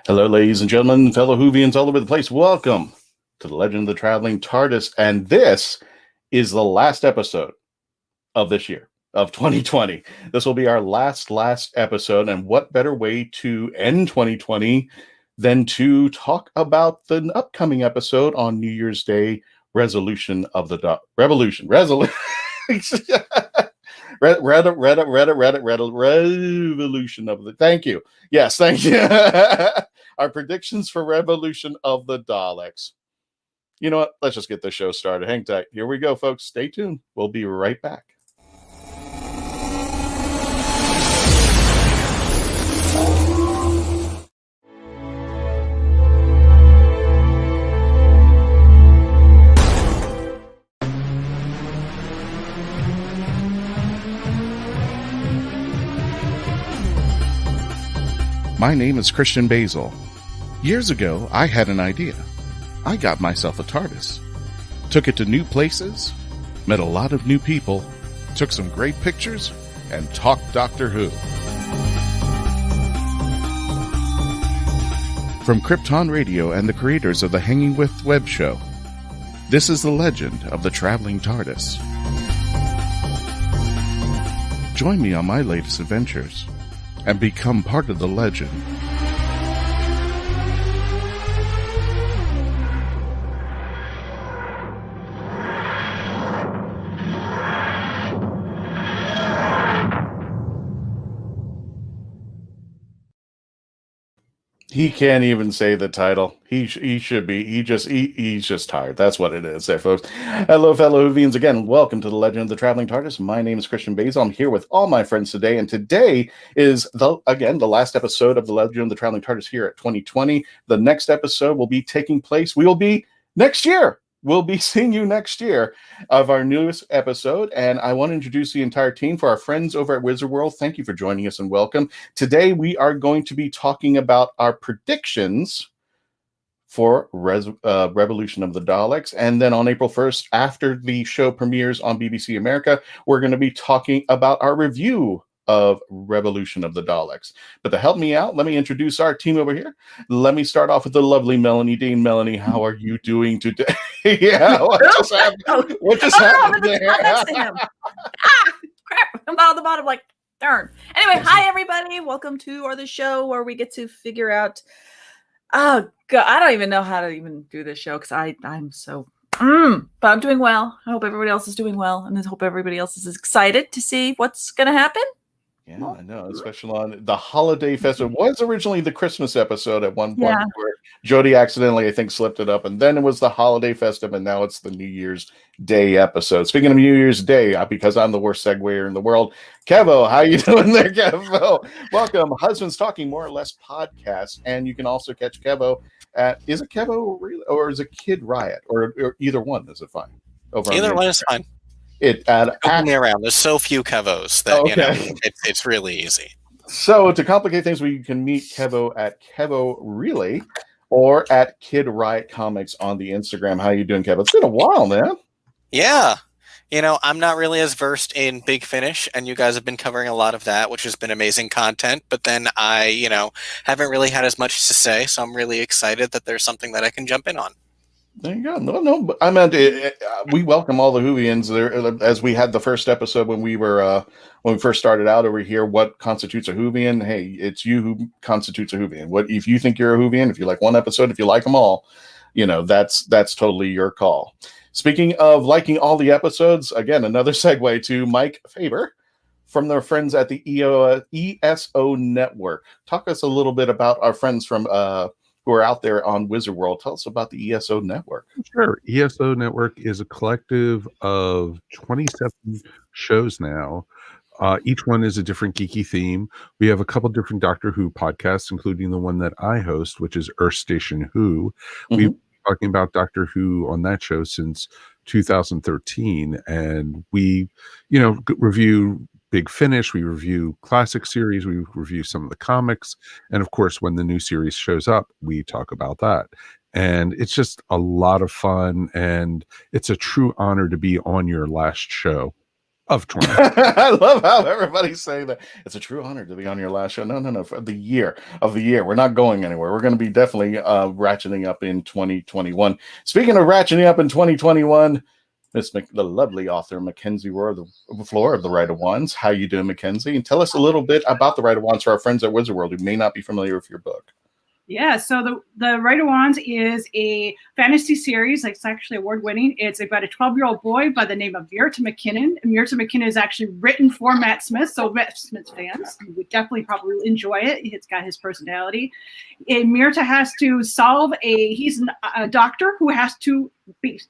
Hello, ladies and gentlemen, fellow Whovians all over the place. Welcome to the Legend of the Traveling TARDIS. And this is the last episode of this year, of 2020. This will be our last episode. And what better way to end 2020 than to talk about the upcoming episode on New Year's Day, Revolution of the Revolution. Revolution of the. Thank you. Yes, thank you. Our predictions for Revolution of the Daleks. You know what? Let's just get the show started. Hang tight. Here we go, folks. Stay tuned. We'll be right back. My name is Christian Basil. Years ago, I had an idea. I got myself a TARDIS. Took it to new places, met a lot of new people, took some great pictures, and talked Doctor Who. From Krypton Radio and the creators of the Hanging With web show, this is the Legend of the Traveling TARDIS. Join me on my latest adventures and become part of the legend. He can't even say the title. He should be. He's just tired. That's what it is, there, folks. Hello, fellow Whovians. Again, welcome to the Legend of the Traveling TARDIS. My name is Christian Basil. I'm here with all my friends today, and today is the last episode of the Legend of the Traveling TARDIS here at 2020. The next episode will be taking place. We will be next year. We'll be seeing you next year of our newest episode, and I want to introduce the entire team. For our friends over at Wizard World, thank you for joining us and welcome. Today, we are going to be talking about our predictions for Revolution of the Daleks, and then on April 1st, after the show premieres on BBC America, we're going to be talking about our review of Revolution of the Daleks. But to help me out, let me introduce our team over here. Let me start off with the lovely Melanie Dean. Melanie, how are you doing today? Yeah, what just happened? What just happened there? Crap, I'm down at the bottom, like, darn. Anyway, hi everybody. Welcome to the show where we get to figure out, oh God, I don't even know how to even do this show because I'm so but I'm doing well. I hope everybody else is doing well, and I hope everybody else is excited to see what's gonna happen. Yeah, I know, especially on the holiday festival. It was originally the Christmas episode at one point where Jodie accidentally, I think, slipped it up, and then it was the holiday festive, and now it's the New Year's Day episode. Speaking of New Year's Day, because I'm the worst segwayer in the world, Kevo, how you doing there, Kevo? Welcome, Husbands Talking More or Less podcast, and you can also catch Kevo at, is it Kevo or is it Kid Riot, or either one? Is it fine? Either one is fine. Me around. There's so few Kevos that it's really easy. So to complicate things, we can meet Kevo at Kevo Really or at Kid Riot Comics on the Instagram. How you doing, Kevo? It's been a while, man. Yeah. I'm not really as versed in Big Finish, and you guys have been covering a lot of that, which has been amazing content. But then I, haven't really had as much to say, so I'm really excited that there's something that I can jump in on. There you go. No, but I meant we welcome all the Whovians there, as we had the first episode when we first started out over here. What constitutes a Whovian? Hey, it's you who constitutes a Whovian. What if you think you're a Whovian? If you like one episode, if you like them all, that's totally your call. Speaking of liking all the episodes, again, another segue to Mike Faber from their friends at the ESO Network. Talk us a little bit about our friends from who are out there on Wizard World. Tell us about the ESO Network. Sure. ESO Network is a collective of 27 shows now. Each one is a different geeky theme. We have a couple different Doctor Who podcasts, including the one that I host, which is Earth Station Who. Mm-hmm. We've been talking about Doctor Who on that show since 2013, and we, review Big Finish, we review classic series, we review some of the comics, and of course when the new series shows up we talk about that. And it's just a lot of fun, and it's a true honor to be on your last show of 20. I love how everybody's saying that. It's a true honor to be on your last show. No, for the year. We're not going anywhere. We're going to be definitely ratcheting up in 2021. Speaking of ratcheting up in 2021, the lovely author Mackenzie Rohr, the floor of the Right of Wands. How you doing, Mackenzie? And tell us a little bit about the Right of Wands for our friends at Wizard World who may not be familiar with your book. Yeah, so the Right of Wands is a fantasy series. It's actually award-winning. It's about a 12-year-old boy by the name of Myrta McKinnon. And Myrta McKinnon is actually written for Matt Smith, so Matt Smith fans would definitely probably enjoy it. It's got his personality. And Myrta has to solve he's a doctor who has to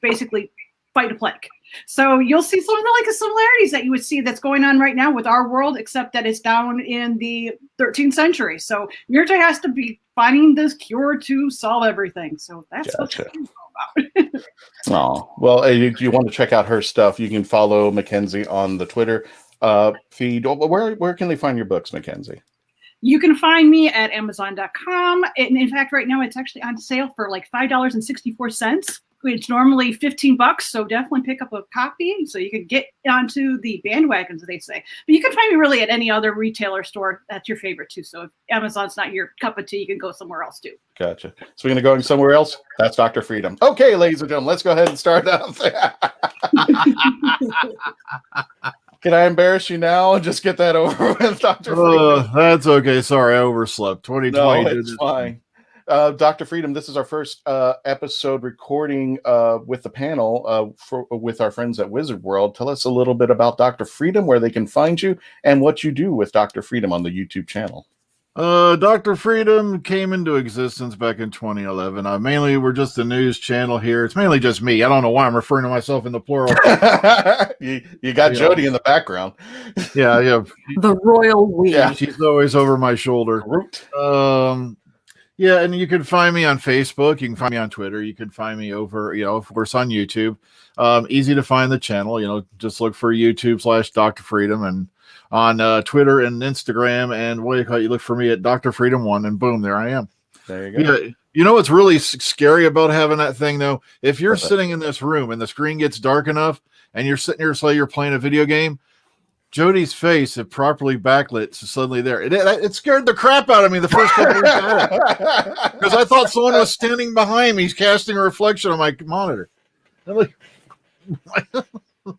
basically fight a plague. So you'll see some of the similarities that you would see that's going on right now with our world, except that it's down in the 13th century. So Myrta has to be finding this cure to solve everything. So that's what it's all about. Oh, well, if you want to check out her stuff, you can follow Mackenzie on the Twitter feed. Where can they find your books, Mackenzie? You can find me at Amazon.com. And in fact, right now it's actually on sale for like $5.64. It's normally $15, so definitely pick up a copy so you can get onto the bandwagon, as they say. But you can find me really at any other retailer store that's your favorite too. So if Amazon's not your cup of tea, you can go somewhere else too. Gotcha. So we're going to go somewhere else. That's Dr. Freedom. Okay, ladies and gentlemen, let's go ahead and start out there. Can I embarrass you now and just get that over with, Dr. Freedom? That's okay. Sorry, I overslept. 2020. No, it's fine. Dr. Freedom, this is our first episode recording with the panel with our friends at Wizard World. Tell us a little bit about Dr. Freedom, where they can find you, and what you do with Dr. Freedom on the YouTube channel. Dr. Freedom came into existence back in 2011. Mainly, we're just a news channel here. It's mainly just me. I don't know why I'm referring to myself in the plural. you got Jodie in the background. Yeah. The royal we. Yeah, she's always over my shoulder. Yeah, and you can find me on Facebook. You can find me on Twitter. You can find me over, of course, on YouTube. Easy to find the channel. Just look for YouTube/Dr. Freedom, and on Twitter and Instagram. And what do you call it? You look for me at Dr. Freedom 1, and boom, there I am. There you go. Yeah, you know what's really scary about having that thing, though? If you're sitting in this room and the screen gets dark enough, and you're sitting here, say you're playing a video game, Jodie's face, if properly backlit, is suddenly there. It scared the crap out of me the first couple of times because I thought someone was standing behind me, casting a reflection on my monitor.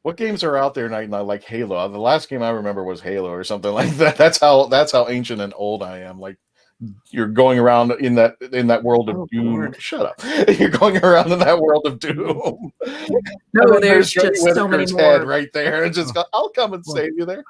What games are out there now, like Halo? The last game I remember was Halo or something like that. That's how ancient and old I am. Like, you're going around in that world of doom. Lord. Shut up! You're going around in that world of doom. No, there's just so many Whittaker's more. head right there, and just go, I'll come and save you there.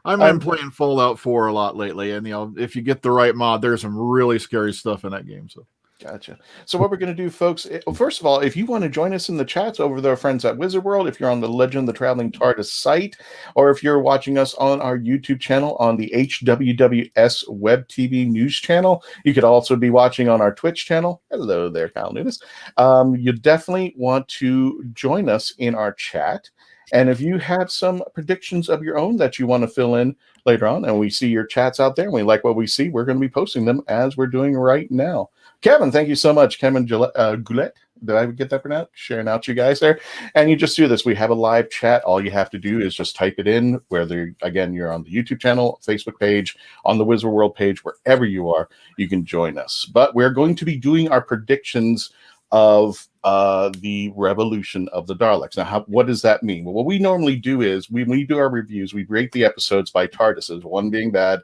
I've been playing Fallout 4 a lot lately, and if you get the right mod, there's some really scary stuff in that game. So. Gotcha. So what we're going to do, folks, first of all, if you want to join us in the chats over there, friends at Wizard World, if you're on the Legend of the Traveling TARDIS site, or if you're watching us on our YouTube channel on the HWWS Web TV News channel, you could also be watching on our Twitch channel. Hello there, Kyle Nunes. You definitely want to join us in our chat. And if you have some predictions of your own that you want to fill in later on, and we see your chats out there, and we like what we see, we're going to be posting them as we're doing right now. Kevin, thank you so much. Kevin Goulet, did I get that pronounced? Sharing out you guys there. And you just do this. We have a live chat. All you have to do is just type it in, whether, again, you're on the YouTube channel, Facebook page, on the Wizard World page, wherever you are, you can join us. But we're going to be doing our predictions of the revolution of the Daleks. Now, what does that mean? Well, what we normally do is, when we do our reviews, we rate the episodes by TARDISes, 1 being bad,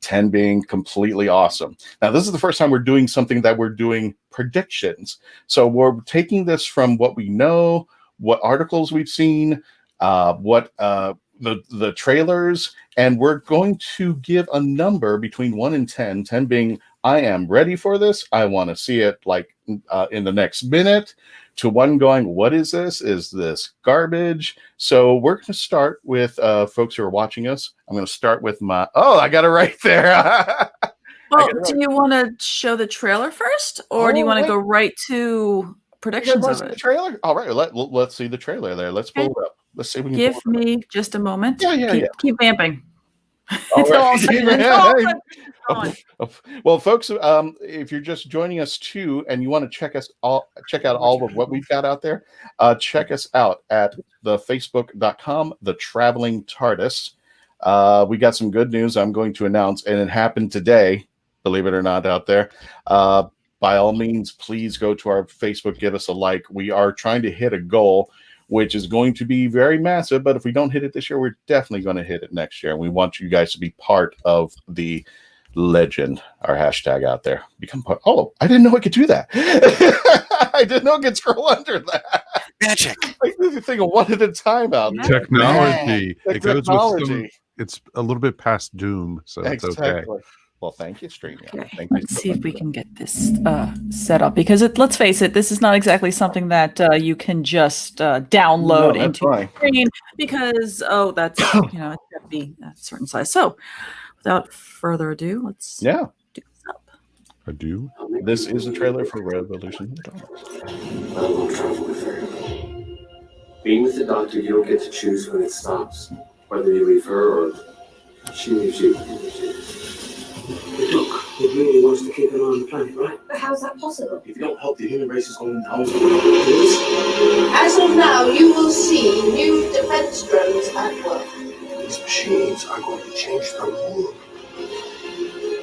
10 being completely awesome. Now, this is the first time we're doing something that we're doing predictions. So we're taking this from what we know, what articles we've seen, what the trailers, and we're going to give a number between 1 and 10, 10 being I am ready for this, I want to see it like in the next minute, to 1 going, what is this? Is this garbage? So we're going to start with folks who are watching us. I'm going to start with I got it right there. Well, do you want to show the trailer first, or do you want to go right to predictions of The it? trailer? All right, let's see the trailer there. Let's pull it up. Let's see if we can Give me just a moment. Yeah. Keep vamping. Until all of a sudden- until all of a sudden it's gone. Well, folks, if you're just joining us too, and you want to check out all of what we've got out there, check us out at the facebook.com, the Traveling TARDIS. We got some good news I'm going to announce, and it happened today, believe it or not, out there. By all means, please go to our Facebook, give us a like. We are trying to hit a goal, which is going to be very massive, but if we don't hit it this year, we're definitely going to hit it next year. And we want you guys to be part of the legend, our hashtag out there. Become part. Oh, I didn't know I could do that. I didn't know I could scroll under that. Magic. Like the thing one at a time out there. Technology. Man, It goes technology. with some. It's a little bit past doom, so it's okay. Well, thank you, StreamYard. Okay, Thank you let's so see if much. we can get this set up, because let's face it, this is not exactly something that you can just download No, that's into fine. your screen, because that's it's got to be a certain size. So, without further ado, let's Yeah, do this up. I do. this is a trailer for Revolution of the Daleks. I won't travel with her. Being with the Doctor, you don't get to choose when it stops, whether you leave her or she leaves you. Look, he really wants to keep an eye on the planet, right? But how's that possible? If you don't help, the human race is going down. As of now, you will see new defense drones at work. These machines are going to change the world.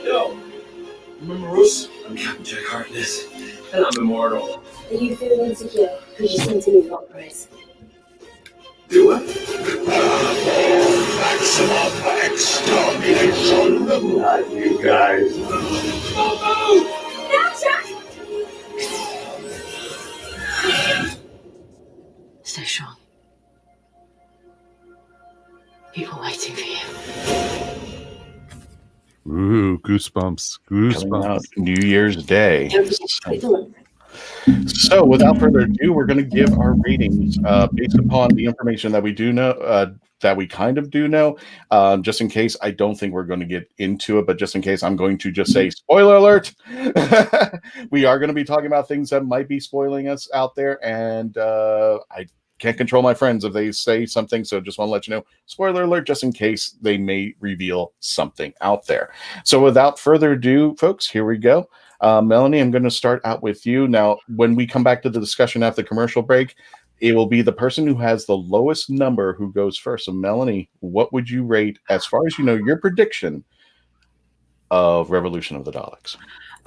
Yo, remember us? I'm Captain Jack Harkness, and I'm immortal. Are you feeling insecure? Because you seem to leave hot price. Do I? Maximum extermination! Not you guys. Stay strong. People waiting for you. Ooh, goosebumps. Coming out Goosebumps. New Year's Day. Wait a minute. So, without further ado, we're going to give our ratings based upon the information that we do know, that we kind of do know. Just in case, I don't think we're going to get into it, but just in case, I'm going to just say spoiler alert. We are going to be talking about things that might be spoiling us out there, and I can't control my friends if they say something, so just want to let you know, spoiler alert, just in case they may reveal something out there. So, without further ado, folks, here we go. Melanie, I'm going to start out with you. Now, when we come back to the discussion after the commercial break, it will be the person who has the lowest number who goes first. So, Melanie, what would you rate, as far as you know, your prediction of Revolution of the Daleks?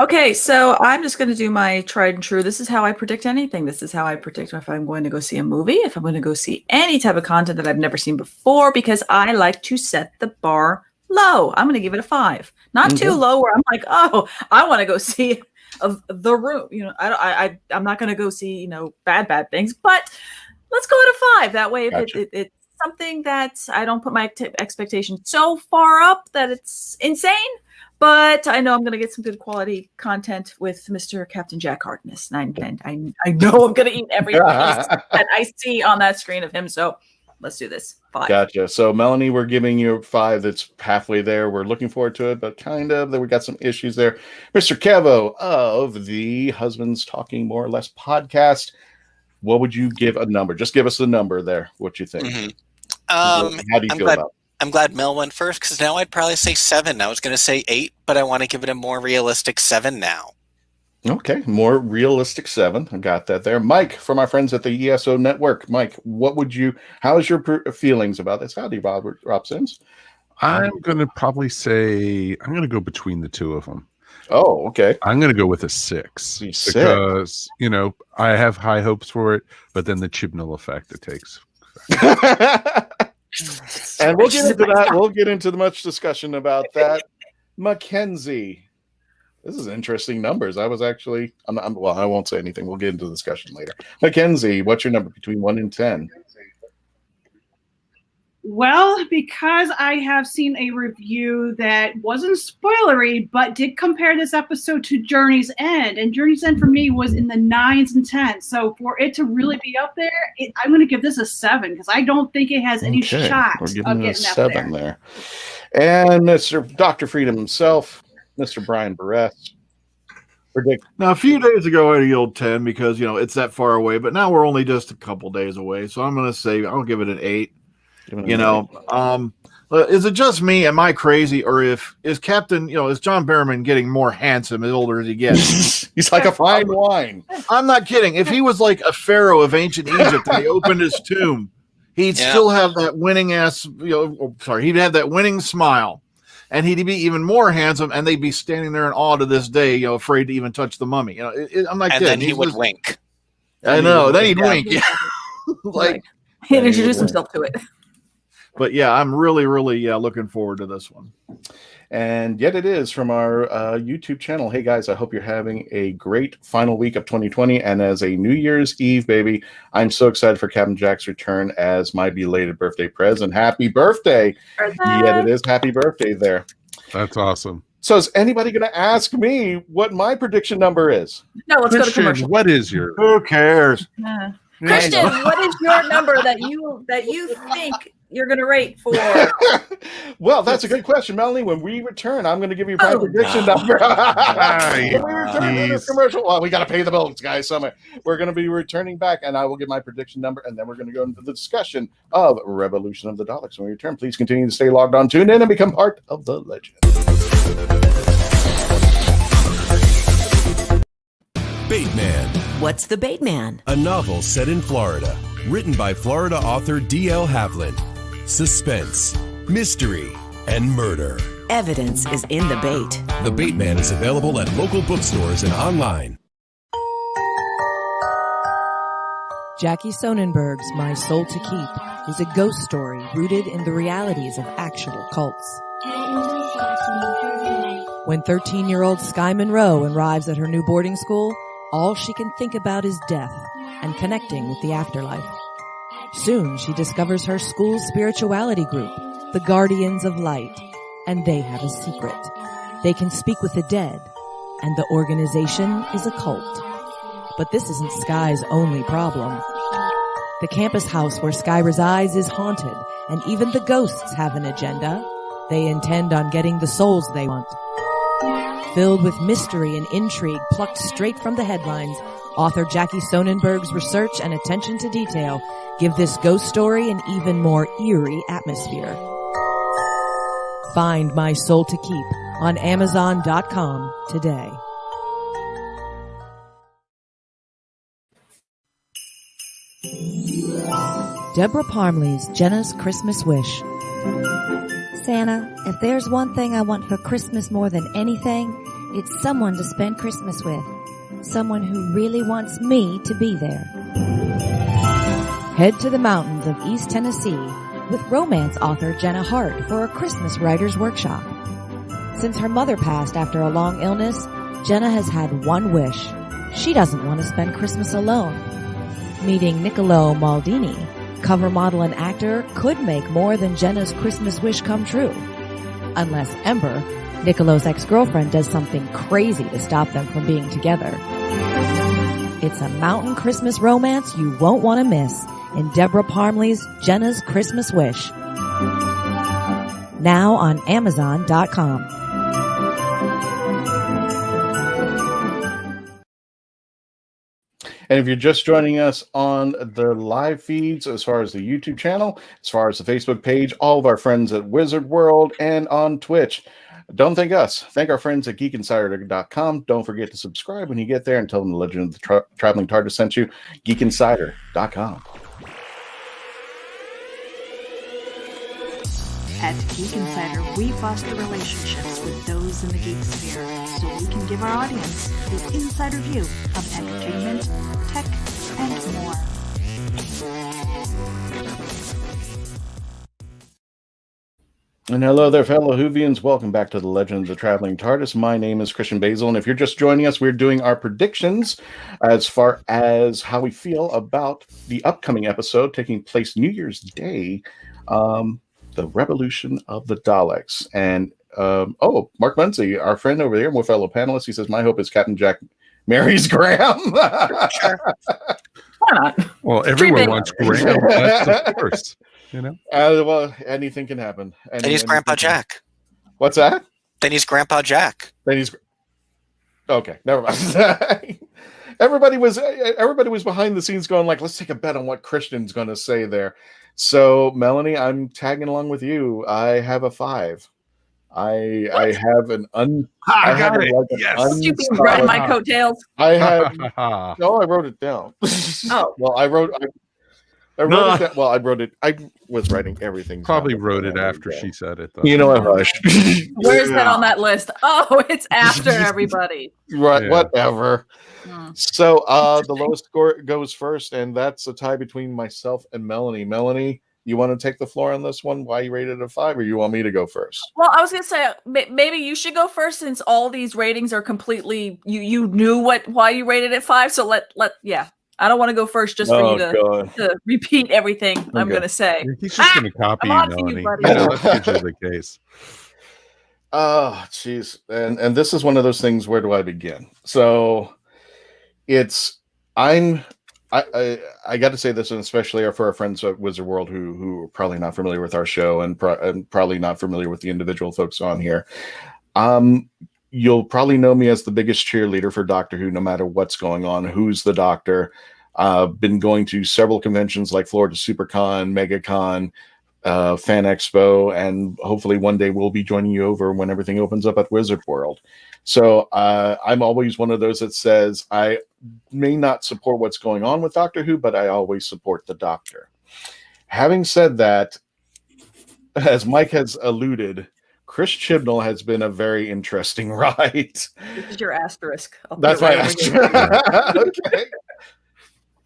Okay, so I'm just going to do my tried and true. This is how I predict anything. This is how I predict if I'm going to go see a movie, if I'm going to go see any type of content that I've never seen before, because I like to set the bar low. I'm going to give it a 5. Not too low where I'm like, oh, I want to go see The Room. I'm not going to go see, bad things, but let's go at a 5. That way, if Gotcha. it's something that I don't put my expectations so far up that it's insane, but I know I'm going to get some good quality content with Mr. Captain Jack Harkness. And I know I'm going to eat every piece that I see on that screen of him. So let's do this. 5. Gotcha. So, Melanie, we're giving you a 5. That's halfway there. We're looking forward to it, but kind of. We got some issues there. Mr. Kevo of the Husbands Talking More or Less podcast, what would you give a number? Just give us the number there. What you think? Mm-hmm. How do you feel about it? I'm glad Mel went first, because now I'd probably say 7. I was going to say 8, but I want to give it a more realistic 7 now. Okay, more realistic 7. I got that there. Mike, from our friends at the ESO Network. Mike, how's your feelings about this? Howdy, Robertson. I'm going to probably say, I'm going to go between the two of them. Oh, okay. I'm going to go with a 6 because, I have high hopes for it, but then the Chibnall effect it takes. And we'll get into that. We'll get into the much discussion about that. Mackenzie. This is interesting numbers. I was actually, I won't say anything. We'll get into the discussion later. Mackenzie, what's your number between 1 and 10? Well, because I have seen a review that wasn't spoilery, but did compare this episode to Journey's End. And Journey's End for me was in the 9s and 10s. So for it to really be up there, I'm going to give this a 7 because I don't think it has any shot We're of giving getting it a up 7 there. And Mr. Dr. Freedom himself, Mr. Brian Barrett. Predict. Now, a few days ago, I yielded 10 because, it's that far away. But now we're only just a couple days away. So I'm going to say I'll give it an 8. Is it just me? Am I crazy? Or is Captain, is John Barrowman getting more handsome the older as he gets? He's like a fine wine. I'm not kidding. If he was like a pharaoh of ancient Egypt and he opened his tomb, he'd still have that winning ass, he'd have that winning smile. And he'd be even more handsome, and they'd be standing there in awe to this day, afraid to even touch the mummy. I'm not kidding. And then he would wink. I know. Then he'd wink. Yeah. Like he'd introduce himself to it. But yeah, I'm really, really looking forward to this one. And yet it is from our YouTube channel. Hey guys, I hope you're having a great final week of 2020. And as a New Year's Eve baby, I'm so excited for Captain Jack's return as my belated birthday present. Happy birthday! Yet it is happy birthday there. That's awesome. So is anybody going to ask me what my prediction number is? No, let's go to Christian, commercial. what is your? Who cares? Christian, what is your number that you think you're going to rate for? Well, that's a good question, Melanie. When we return, I'm going to give you my prediction number. When we return to this commercial, well, we got to pay the bills, guys. Somewhere we're going to be returning back, and I will give my prediction number, and then we're going to go into the discussion of Revolution of the Daleks. When we return, please continue to stay logged on, tune in, and become part of the legend. Bateman. What's the Bateman? A novel set in Florida, written by Florida author D.L. Havlin. Suspense, mystery, and murder. Evidence is in the bait. The Bateman is available at local bookstores and online. Jackie Sonnenberg's My Soul to Keep is a ghost story rooted in the realities of actual cults. When 13-year-old Sky Monroe arrives at her new boarding school, all she can think about is death and connecting with the afterlife. Soon she discovers her school's spirituality group, the Guardians of Light, and they have a secret. They can speak with the dead, and the organization is a cult. But this isn't Sky's only problem. The campus house where Sky resides is haunted, and even the ghosts have an agenda. They intend on getting the souls they want. Filled with mystery and intrigue plucked straight from the headlines, author Jackie Sonnenberg's research and attention to detail give this ghost story an even more eerie atmosphere. Find My Soul to Keep on Amazon.com today. Deborah Parmley's Jenna's Christmas Wish. Santa, if there's one thing I want for Christmas more than anything, it's someone to spend Christmas with. Someone who really wants me to be there. Head to the mountains of East Tennessee with romance author Jenna Hart for a Christmas writer's workshop. Since her mother passed after a long illness, Jenna has had one wish. She doesn't want to spend Christmas alone. Meeting Niccolo Maldini, cover model and actor, could make more than Jenna's Christmas wish come true. Unless Ember, Niccolo's ex-girlfriend, does something crazy to stop them from being together. It's a mountain Christmas romance you won't want to miss in Deborah Parmley's Jenna's Christmas Wish. Now on Amazon.com. And if you're just joining us on the live feeds, as far as the YouTube channel, as far as the Facebook page, all of our friends at Wizard World and on Twitch, don't thank us. Thank our friends at geekinsider.com. Don't forget to subscribe when you get there and tell them the Legend of the Traveling TARDIS sent you. geekinsider.com. At Geek Insider, we foster relationships with those in the geek sphere so we can give our audience the insider view of entertainment, tech, and more. And hello there, fellow Whovians. Welcome back to the Legend of the Traveling TARDIS. My name is Christian Basil, and if you're just joining us, we're doing our predictions as far as how we feel about the upcoming episode taking place New Year's Day, the Revolution of the Daleks. And Mark Muncie, our friend over there, more fellow panelist, he says, my hope is Captain Jack marries Graham. Sure. Why not? Well, everyone wants Graham, but of course, you know. Well, anything can happen. Then he's Grandpa Jack. What's that? Then he's Grandpa Jack. Okay, never mind. everybody was behind the scenes going like, let's take a bet on what Christian's going to say there. So Melanie, I'm tagging along with you. I have a 5. I have an I got it. Yes. Don't you be riding my coattails. I have no. I wrote it down. Oh, well, I wrote it down. Well, I wrote it. I was writing everything. Probably wrote it after she said it, though. You know what? Hush. Where's that on that list? Oh, it's after everybody. Right. Yeah. Whatever. So the lowest score goes first, and that's a tie between myself and Melanie. Melanie, you want to take the floor on this one? Why you rated it a 5, or you want me to go first? Well, I was gonna say maybe you should go first since all these ratings are completely you knew why you rated it 5. So let I don't want to go first just for you to repeat everything I'm gonna say. He's just gonna copy you, Melanie. That's usually the case. Oh, jeez. And this is one of those things. Where do I begin? So I got to say this, and especially for our friends at Wizard World who are probably not familiar with our show and probably not familiar with the individual folks on here. You'll probably know me as the biggest cheerleader for Doctor Who, no matter what's going on. Who's the Doctor? Been going to several conventions like Florida SuperCon, MegaCon, Fan Expo, and hopefully one day we'll be joining you over when everything opens up at Wizard World. So I'm always one of those that says I may not support what's going on with Doctor Who, but I always support the Doctor. Having said that, as Mike has alluded, Chris Chibnall has been a very interesting ride. This is your asterisk. That's my asterisk. Okay.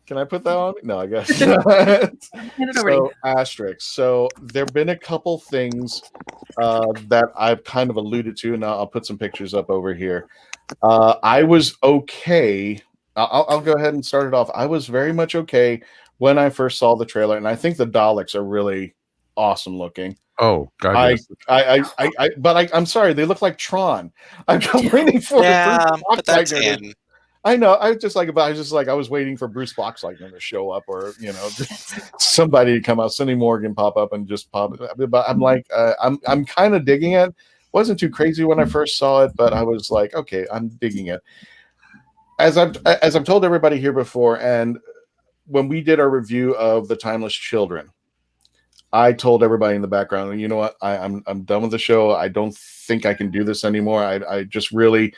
Can I put that on? No, I guess. So, asterisk. So there have been a couple things that I've kind of alluded to, and I'll put some pictures up over here. I was okay. I'll go ahead and start it off. I was very much okay when I first saw the trailer, and I think the Daleks are really awesome looking. Oh, God! I'm sorry, they look like Tron. I'm waiting for but that's in. I know. I was waiting for Bruce Boxleitner to show up, or somebody to come out, Cindy Morgan pop up and just pop. But I'm like, I'm kind of digging it. Wasn't too crazy when I first saw it, but I was like, okay, I'm digging it. As I've told everybody here before, and when we did our review of The Timeless Children, I told everybody in the background, you know what, I'm done with the show. I don't think I can do this anymore. I just really,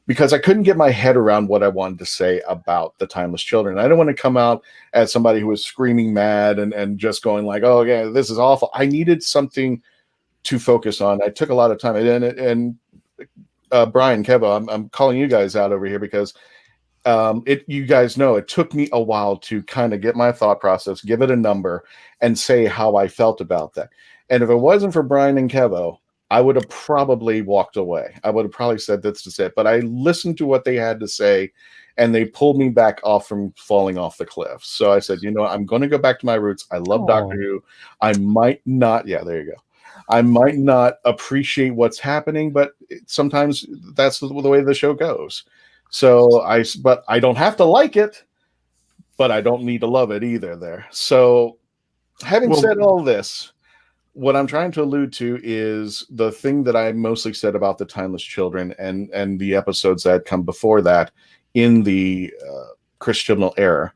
because I couldn't get my head around what I wanted to say about The Timeless Children. I don't want to come out as somebody who was screaming mad and just going like, oh yeah, this is awful. I needed something to focus on. I took a lot of time, and Brian, Kevo, I'm calling you guys out over here because you guys know it took me a while to kind of get my thought process, give it a number, and say how I felt about that. And if it wasn't for Brian and Kevo, I would have probably walked away. I would have probably said that's just it. But I listened to what they had to say, and they pulled me back off from falling off the cliff. So I said, you know what? I'm going to go back to my roots. I love Doctor Who. I might not. Yeah, there you go. I might not appreciate what's happening, but sometimes that's the way the show goes. So but I don't have to like it, but I don't need to love it either there. So having said all this, what I'm trying to allude to is the thing that I mostly said about The Timeless Children and the episodes that come before that in the Chris Chibnall era.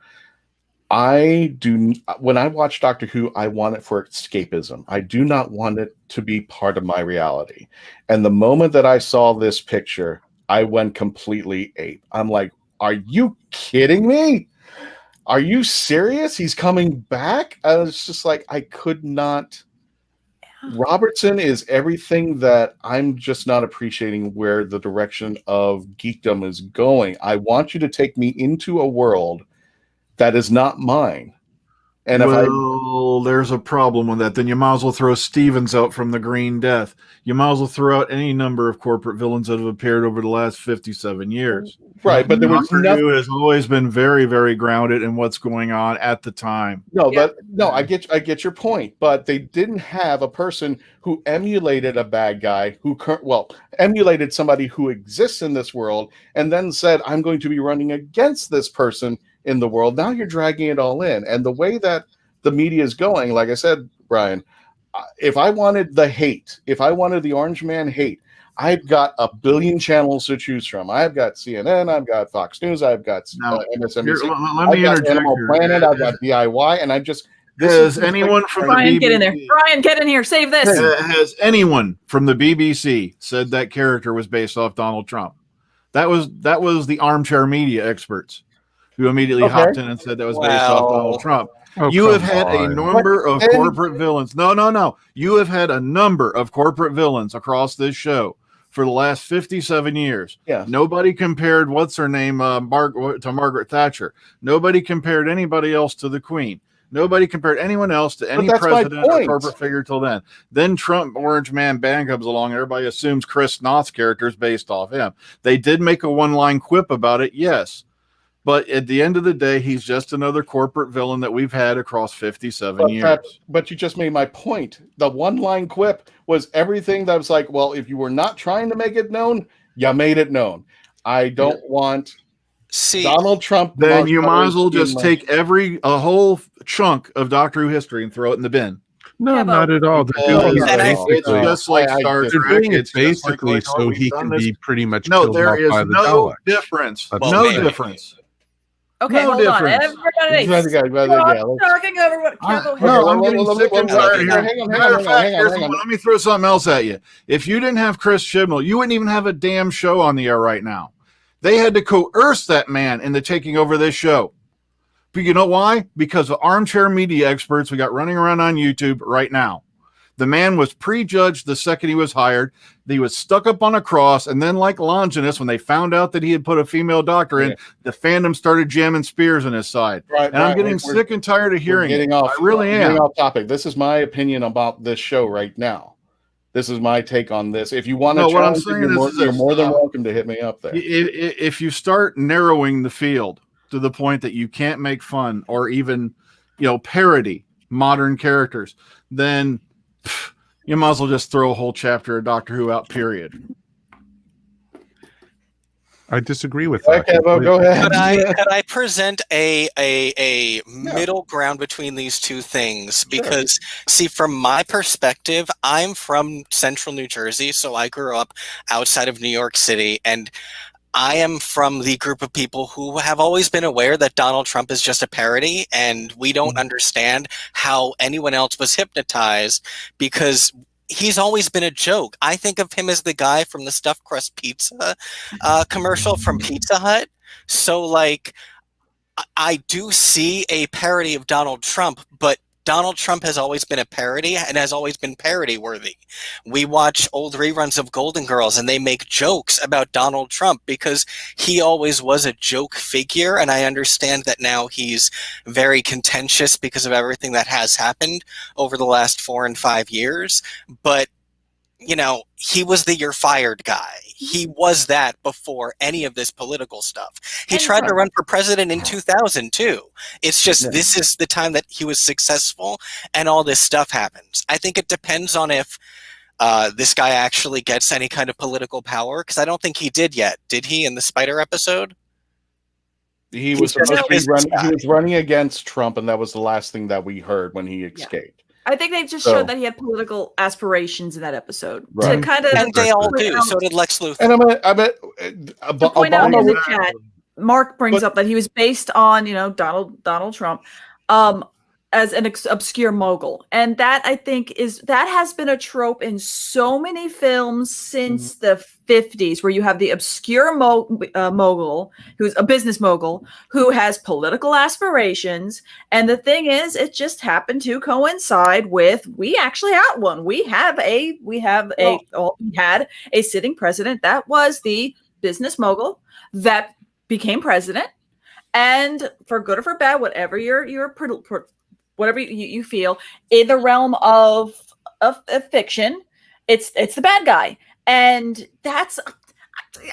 When I watch Doctor Who, I want it for escapism. I do not want it to be part of my reality. And the moment that I saw this picture, I went completely ape. I'm like, are you kidding me? Are you serious? He's coming back? I was just like, I could not. Robertson is everything that I'm just not appreciating where the direction of geekdom is going. I want you to take me into a world that is not mine. And there's a problem with that. Then you might as well throw Stevens out from the Green Death. You might as well throw out any number of corporate villains that have appeared over the last 57 years. Right, but there was Doctor Who has always been very, very grounded in what's going on at the time. I get your point. But they didn't have a person who emulated a bad guy emulated somebody who exists in this world, and then said, "I'm going to be running against this person in the world." Now you're dragging it all in, and the way that the media is going, like I said, Brian, if I wanted the hate, if I wanted the Orange Man hate, I've got a billion channels to choose from. I've got CNN, I've got Fox News, I've got MSNBC, let me I've got interject Animal here. Planet, I've got DIY, and I just Has anyone from Brian, the get in there. BBC Brian, get in here. Save this. Has anyone from the BBC said that character was based off Donald Trump? That was the armchair media experts who immediately hopped in and said that was based off Donald Trump. Oh, You have come had a on. number of corporate villains. No. You have had a number of corporate villains across this show for the last 57 years. Yeah. Nobody compared what's her name to Margaret Thatcher. Nobody compared anybody else to the Queen. Nobody compared anyone else to any that's my president or point. corporate figure till then. Then Trump Orange Man Band comes along. Everybody assumes Chris Noth's character is based off him. They did make a one-line quip about it, yes. But at the end of the day, he's just another corporate villain that we've had across 57 years. But you just made my point. The one-line quip was everything that was like, well, if you were not trying to make it known, you made it known. I don't want Donald Trump. Then you might as well just take a whole chunk of Doctor Who history and throw it in the bin. No, not at all. They're doing it basically. It's just like Star They're Trek. doing it It's just basically like so he we've can done this. be pretty much No, killed there off is by the no Daleks. difference. That's No amazing. difference. Okay, No hold difference. on. Everybody, stop talking over what Campbell No, I'm getting sick and tired here. Hang on, Matter of fact, hang on. let me throw something else at you. If you didn't have Chris Chibnall, you wouldn't even have a damn show on the air right now. They had to coerce that man into taking over this show. But you know why? Because of armchair media experts we got running around on YouTube right now. The man was prejudged the second he was hired. He was stuck up on a cross, and then like Longinus, when they found out that he had put a female doctor in, the fandom started jamming spears on his side. Right, and I'm getting sick and tired of hearing it. I really am. Getting off topic. This is my opinion about this show right now. This is my take on this. If you want to challenge it, you're more than welcome to hit me up there. If you start narrowing the field to the point that you can't make fun or even, parody modern characters, then you might as well just throw a whole chapter of Doctor Who out, period. I disagree with that. Okay, well, go ahead. Could I present a middle ground between these two things? Because, see, from my perspective, I'm from central New Jersey, so I grew up outside of New York City, and I am from the group of people who have always been aware that Donald Trump is just a parody, and we don't understand how anyone else was hypnotized because he's always been a joke. I think of him as the guy from the stuffed crust pizza commercial from Pizza Hut. So, like, I do see a parody of Donald Trump, but Donald Trump has always been a parody and has always been parody worthy. We watch old reruns of Golden Girls and they make jokes about Donald Trump because he always was a joke figure. And I understand that now he's very contentious because of everything that has happened over the last 4 and 5 years. But, he was the "you're fired" guy. He was that before any of this political stuff. He tried to run for president in 2000 too. It's just this is the time that he was successful and all this stuff happens. I think it depends on if this guy actually gets any kind of political power, because I don't think he did yet. Did he in the Spider episode? He was supposed to be running. He was running against Trump, and that was the last thing that we heard when he escaped. I think they just showed that he had political aspirations in that episode. Right. To kind of, and they all do. So did Lex Luthor. And to point out in the chat, Mark brings up that he was based on, Donald Trump, as an obscure mogul, and that I think that has been a trope in so many films since the 50s, where you have the obscure mogul who's a business mogul who has political aspirations. And the thing is, it just happened to coincide with we actually had one. We had a sitting president that was the business mogul that became president, and for good or for bad, whatever whatever you feel in the realm of fiction, it's the bad guy. And that's,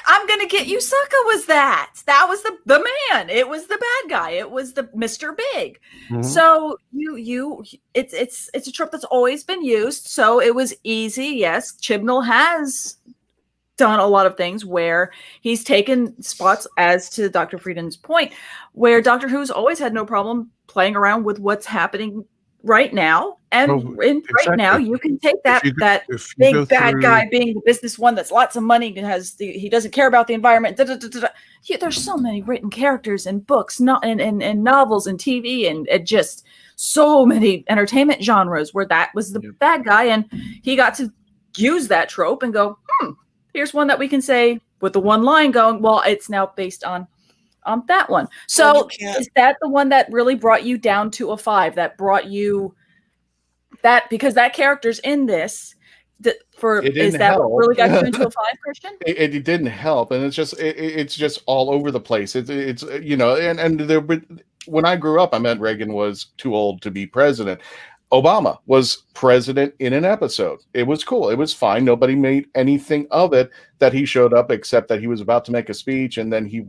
I'm going to get you, sucker, was that was the man. It was the bad guy. It was the Mr. Big. Mm-hmm. So it's a trope that's always been used. So it was easy. Yes. Chibnall has done a lot of things where he's taken spots, as to Dr. Frieden's point, where Doctor Who's always had no problem playing around with what's happening right now, and right now you can take that big bad guy being the business one that's lots of money and he doesn't care about the environment. There's so many written characters and books, and novels and TV and just so many entertainment genres where that was the bad guy, and he got to use that trope and go, here's one that we can say with the one line going, well, it's now based on that one. So is that the one that really brought you down to a 5? That brought you that because that character's in this? Is that what really got you into a 5, Christian? It didn't help, and it's just all over the place. It's when I grew up, I meant Reagan was too old to be president. Obama was president in an episode. It was cool. It was fine. Nobody made anything of it that he showed up, except that he was about to make a speech, and then he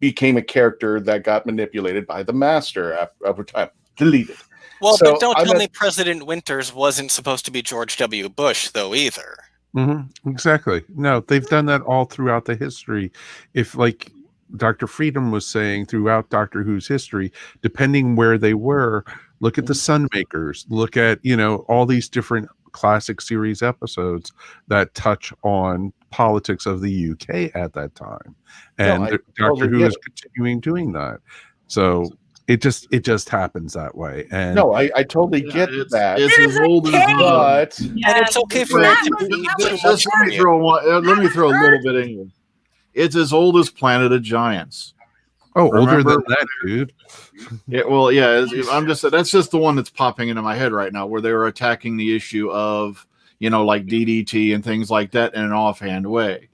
became a character that got manipulated by the master over time. Deleted. Well, but don't tell me President Winters wasn't supposed to be George W. Bush, though, either. Exactly. No, they've done that all throughout the history. If, like Dr. Freedom was saying, throughout Doctor Who's history, depending where they were, look at the Sunmakers, look at, all these different classic series episodes that touch on politics of the UK at that time. And Doctor Who is continuing doing that. So it just happens that way. And no, I totally get that. It's as old as but and it's okay for it to be. Let me throw a little bit in here. It's as old as Planet of Giants. Oh, older than that, dude. Yeah, well, yeah. That's just the one that's popping into my head right now, where they were attacking the issue of, like DDT and things like that in an offhand way,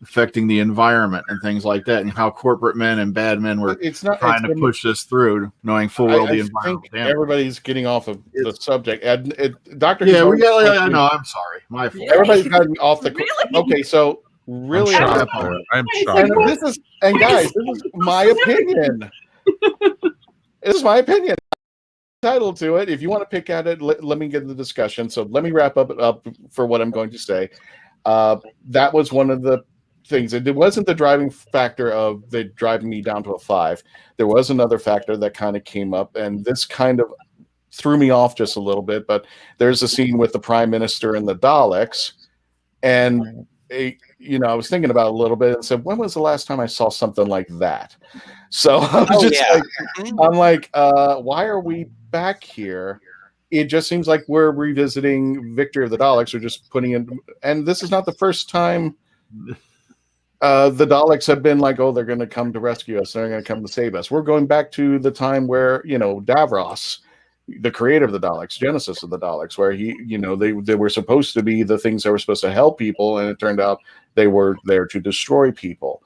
affecting the environment and things like that, and how corporate men and bad men were trying to push this through, knowing full well the environment. Everybody's getting off of the subject. Doctor. Yeah, I know. I'm sorry. My fault. Everybody's gotten off the. Really? Okay, so. Really, I'm shocked. And guys, this is my opinion. This is my opinion. I'm entitled to it. If you want to pick at it, let me get in the discussion. So let me wrap up for what I'm going to say. That was one of the things. It wasn't the driving factor of the driving me down to a 5. There was another factor that kind of came up, and this kind of threw me off just a little bit. But there's a scene with the Prime Minister and the Daleks, and I was thinking about it a little bit and said, when was the last time I saw something like that? So I'm like, why are we back here? It just seems like we're revisiting Victory of the Daleks, or just putting in, and this is not the first time the Daleks have been like, oh, they're going to come to rescue us, they're going to come to save us. We're going back to the time where, Davros, the creator of the Daleks, genesis of the Daleks, where they were supposed to be the things that were supposed to help people, and it turned out they were there to destroy people.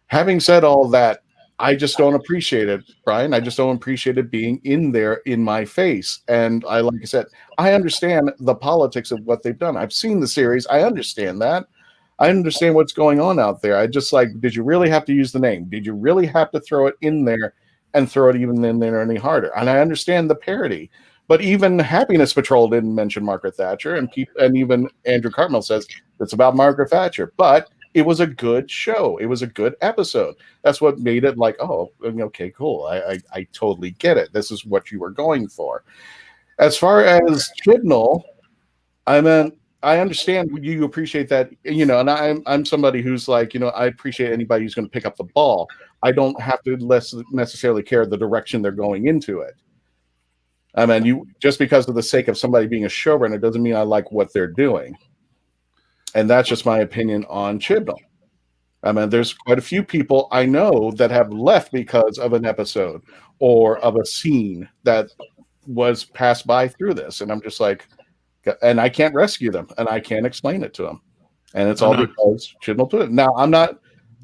Having said all that, I just don't appreciate it, Brian. I just don't appreciate it being in there in my face. And like I said, I understand the politics of what they've done. I've seen the series. I understand that. I understand what's going on out there. I just did you really have to use the name? Did you really have to throw it in there and throw it even in there any harder? And I understand the parody, but even Happiness Patrol didn't mention Margaret Thatcher, and even Andrew Cartmel says it's about Margaret Thatcher. But it was a good show. It was a good episode. That's what made it like, oh, okay, cool. I totally get it. This is what you were going for. As far as Chibnall, I understand you appreciate that, and I'm somebody who's like, I appreciate anybody who's going to pick up the ball. I don't have to necessarily care the direction they're going into it. Just because of the sake of somebody being a showrunner doesn't mean I like what they're doing. And that's just my opinion on Chibnall. There's quite a few people I know that have left because of an episode or of a scene that was passed by through this. And I'm just like, and I can't rescue them, and I can't explain it to them. And it's all because Chibnall put it. Now,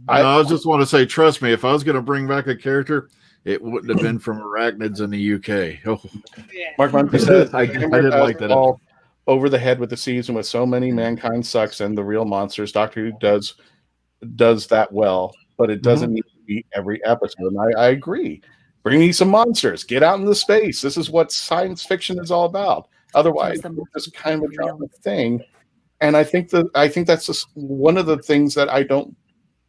I just want to say, trust me, if I was going to bring back a character, it wouldn't have been from arachnids in the UK. Oh. Yeah. Mark Monty said, I didn't like that. All over the head with the season with so many mankind sucks and the real monsters. Doctor Who does that well, but it doesn't need to be every episode. And I agree. Bring me some monsters. Get out into space. This is what science fiction is all about. Otherwise, it's just kind of a drama thing. And I think that's just one of the things that I don't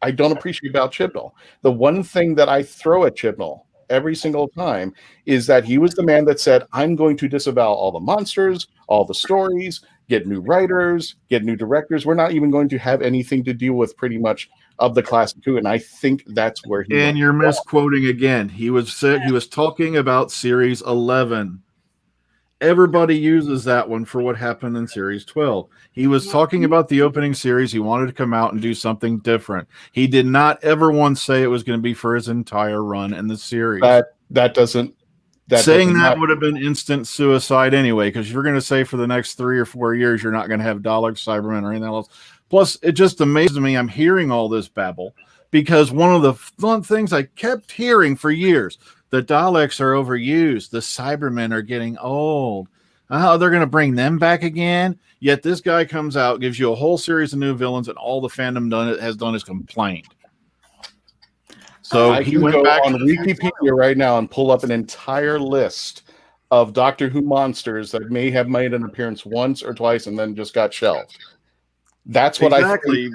appreciate about Chibnall. The one thing that I throw at Chibnall every single time is that he was the man that said, I'm going to disavow all the monsters, all the stories, get new writers, get new directors. We're not even going to have anything to deal with pretty much of the classic Who. And I think that's where he And you're misquoting again. He was talking about series 11. Everybody uses that one for what happened in series 12. He was talking about the opening series. He wanted to come out and do something different. He did not ever once say it was going to be for his entire run in the series. Saying that would have been instant suicide anyway, because you're going to say for the next 3 or 4 years you're not going to have Daleks, Cybermen, or anything else. Plus, it just amazes me. I'm hearing all this babble because one of the fun things I kept hearing for years, the Daleks are overused. The Cybermen are getting old. They're going to bring them back again. Yet this guy comes out, gives you a whole series of new villains, and all the fandom has done is complained. So he went back on Wikipedia right now and pull up an entire list of Doctor Who monsters that may have made an appearance once or twice and then just got shelved. That's what I think.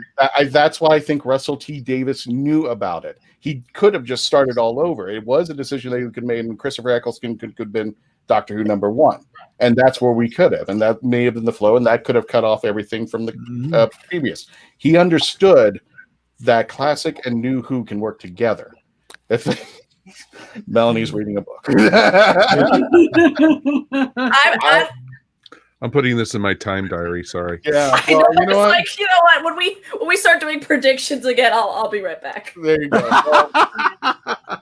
That's why I think Russell T. Davies knew about it. He could have just started all over. It was a decision that he could make, and Christopher Eccleston could have been Doctor Who #1, and that's where we could have, and that may have been the flow, and that could have cut off everything from the previous. He understood that classic and new Who can work together. Melanie's reading a book. I'm putting this in my time diary. Sorry. Yeah. Well, you know what? When we start doing predictions again, I'll be right back. There you go.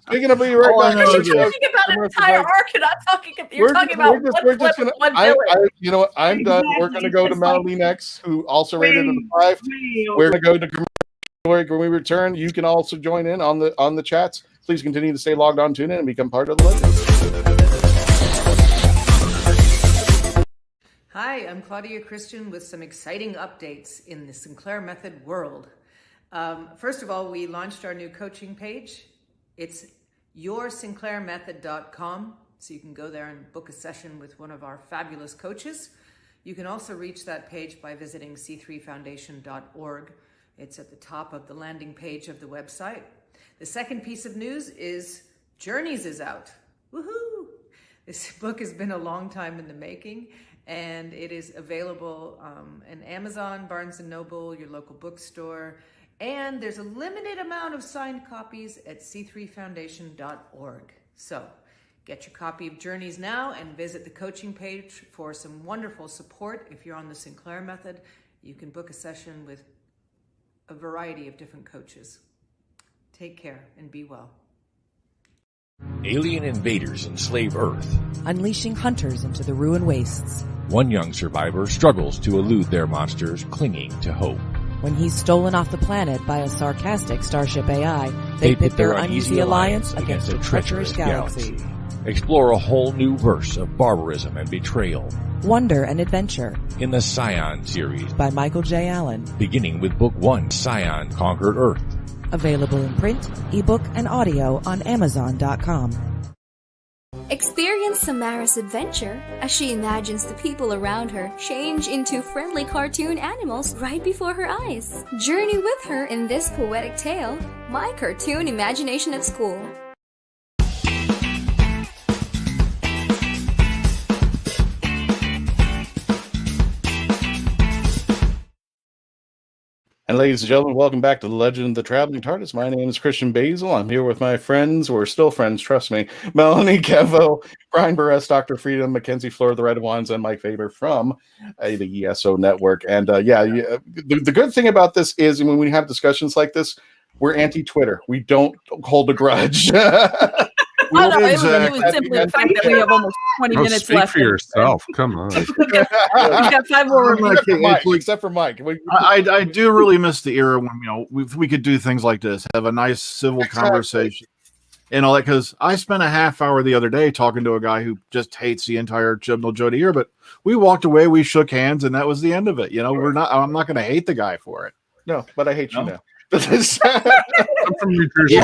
Speaking of being right back, you're talking about an entire arc, and I'm talking. You're talking about one villain. You know what? I'm done. We're going to go to Melanie next, who also rated it a 5. We're going to go to commercial break. When we return, you can also join in on the chats. Please continue to stay logged on, tune in, and become part of the legend. Hi, I'm Claudia Christian with some exciting updates in the Sinclair Method world. First of all, we launched our new coaching page. It's yoursinclairmethod.com, so you can go there and book a session with one of our fabulous coaches. You can also reach that page by visiting c3foundation.org. It's at the top of the landing page of the website. The second piece of news is Journeys is out. Woohoo! This book has been a long time in the making, and it is available in Amazon, Barnes & Noble, your local bookstore, and there's a limited amount of signed copies at c3foundation.org. So get your copy of Journeys now and visit the coaching page for some wonderful support. If you're on the Sinclair Method, you can book a session with a variety of different coaches. Take care and be well. Alien invaders enslave Earth, unleashing hunters into the ruined wastes. One young survivor struggles to elude their monsters, clinging to hope. When he's stolen off the planet by a sarcastic starship AI, they pit their uneasy alliance against a treacherous galaxy. Explore a whole new verse of barbarism and betrayal. Wonder and adventure. In the Scion series by Michael J. Allen. Beginning with Book 1, Scion Conquered Earth. Available in print, ebook, and audio on Amazon.com. Experience Samara's adventure as she imagines the people around her change into friendly cartoon animals right before her eyes. Journey with her in this poetic tale, My Cartoon Imagination at School. And ladies and gentlemen, welcome back to the Legend of the Traveling TARDIS. My name is Christian Basil. I'm here with my friends. We're still friends, trust me. Melanie Kevo, Brian Burress, Dr. Freedom, Mackenzie Fleur, the Red Wands, and Mike Faber from the ESO Network. And the good thing about this is when we have discussions like this, we're anti-Twitter. We don't hold a grudge. It was simply the fact that we have almost 20 minutes speak left. for yourself. Come on. We've got 5 more except for Mike. I do really miss the era when we could do things like this, have a nice civil conversation, and all that. Because I spent a half hour the other day talking to a guy who just hates the entire Chibnall Jodie era, but we walked away, we shook hands, and that was the end of it. I'm not going to hate the guy for it. No, but I hate you now. I'm from New Jersey.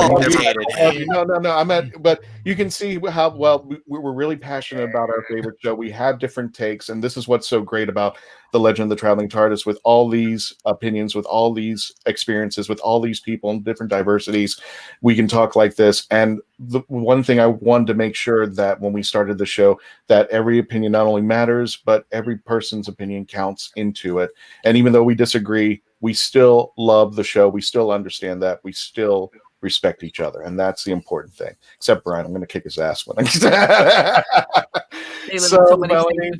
No. I meant, but you can see how well we're really passionate about our favorite show. We have different takes, and this is what's so great about the Legend of the Traveling TARDIS. With all these opinions, with all these experiences, with all these people and different diversities, we can talk like this. And the one thing I wanted to make sure that when we started the show, that every opinion not only matters, but every person's opinion counts into it. And even though we disagree, we still love the show. We still understand that. We still respect each other. And that's the important thing. Except Brian, I'm going to kick his ass when so, Melanie,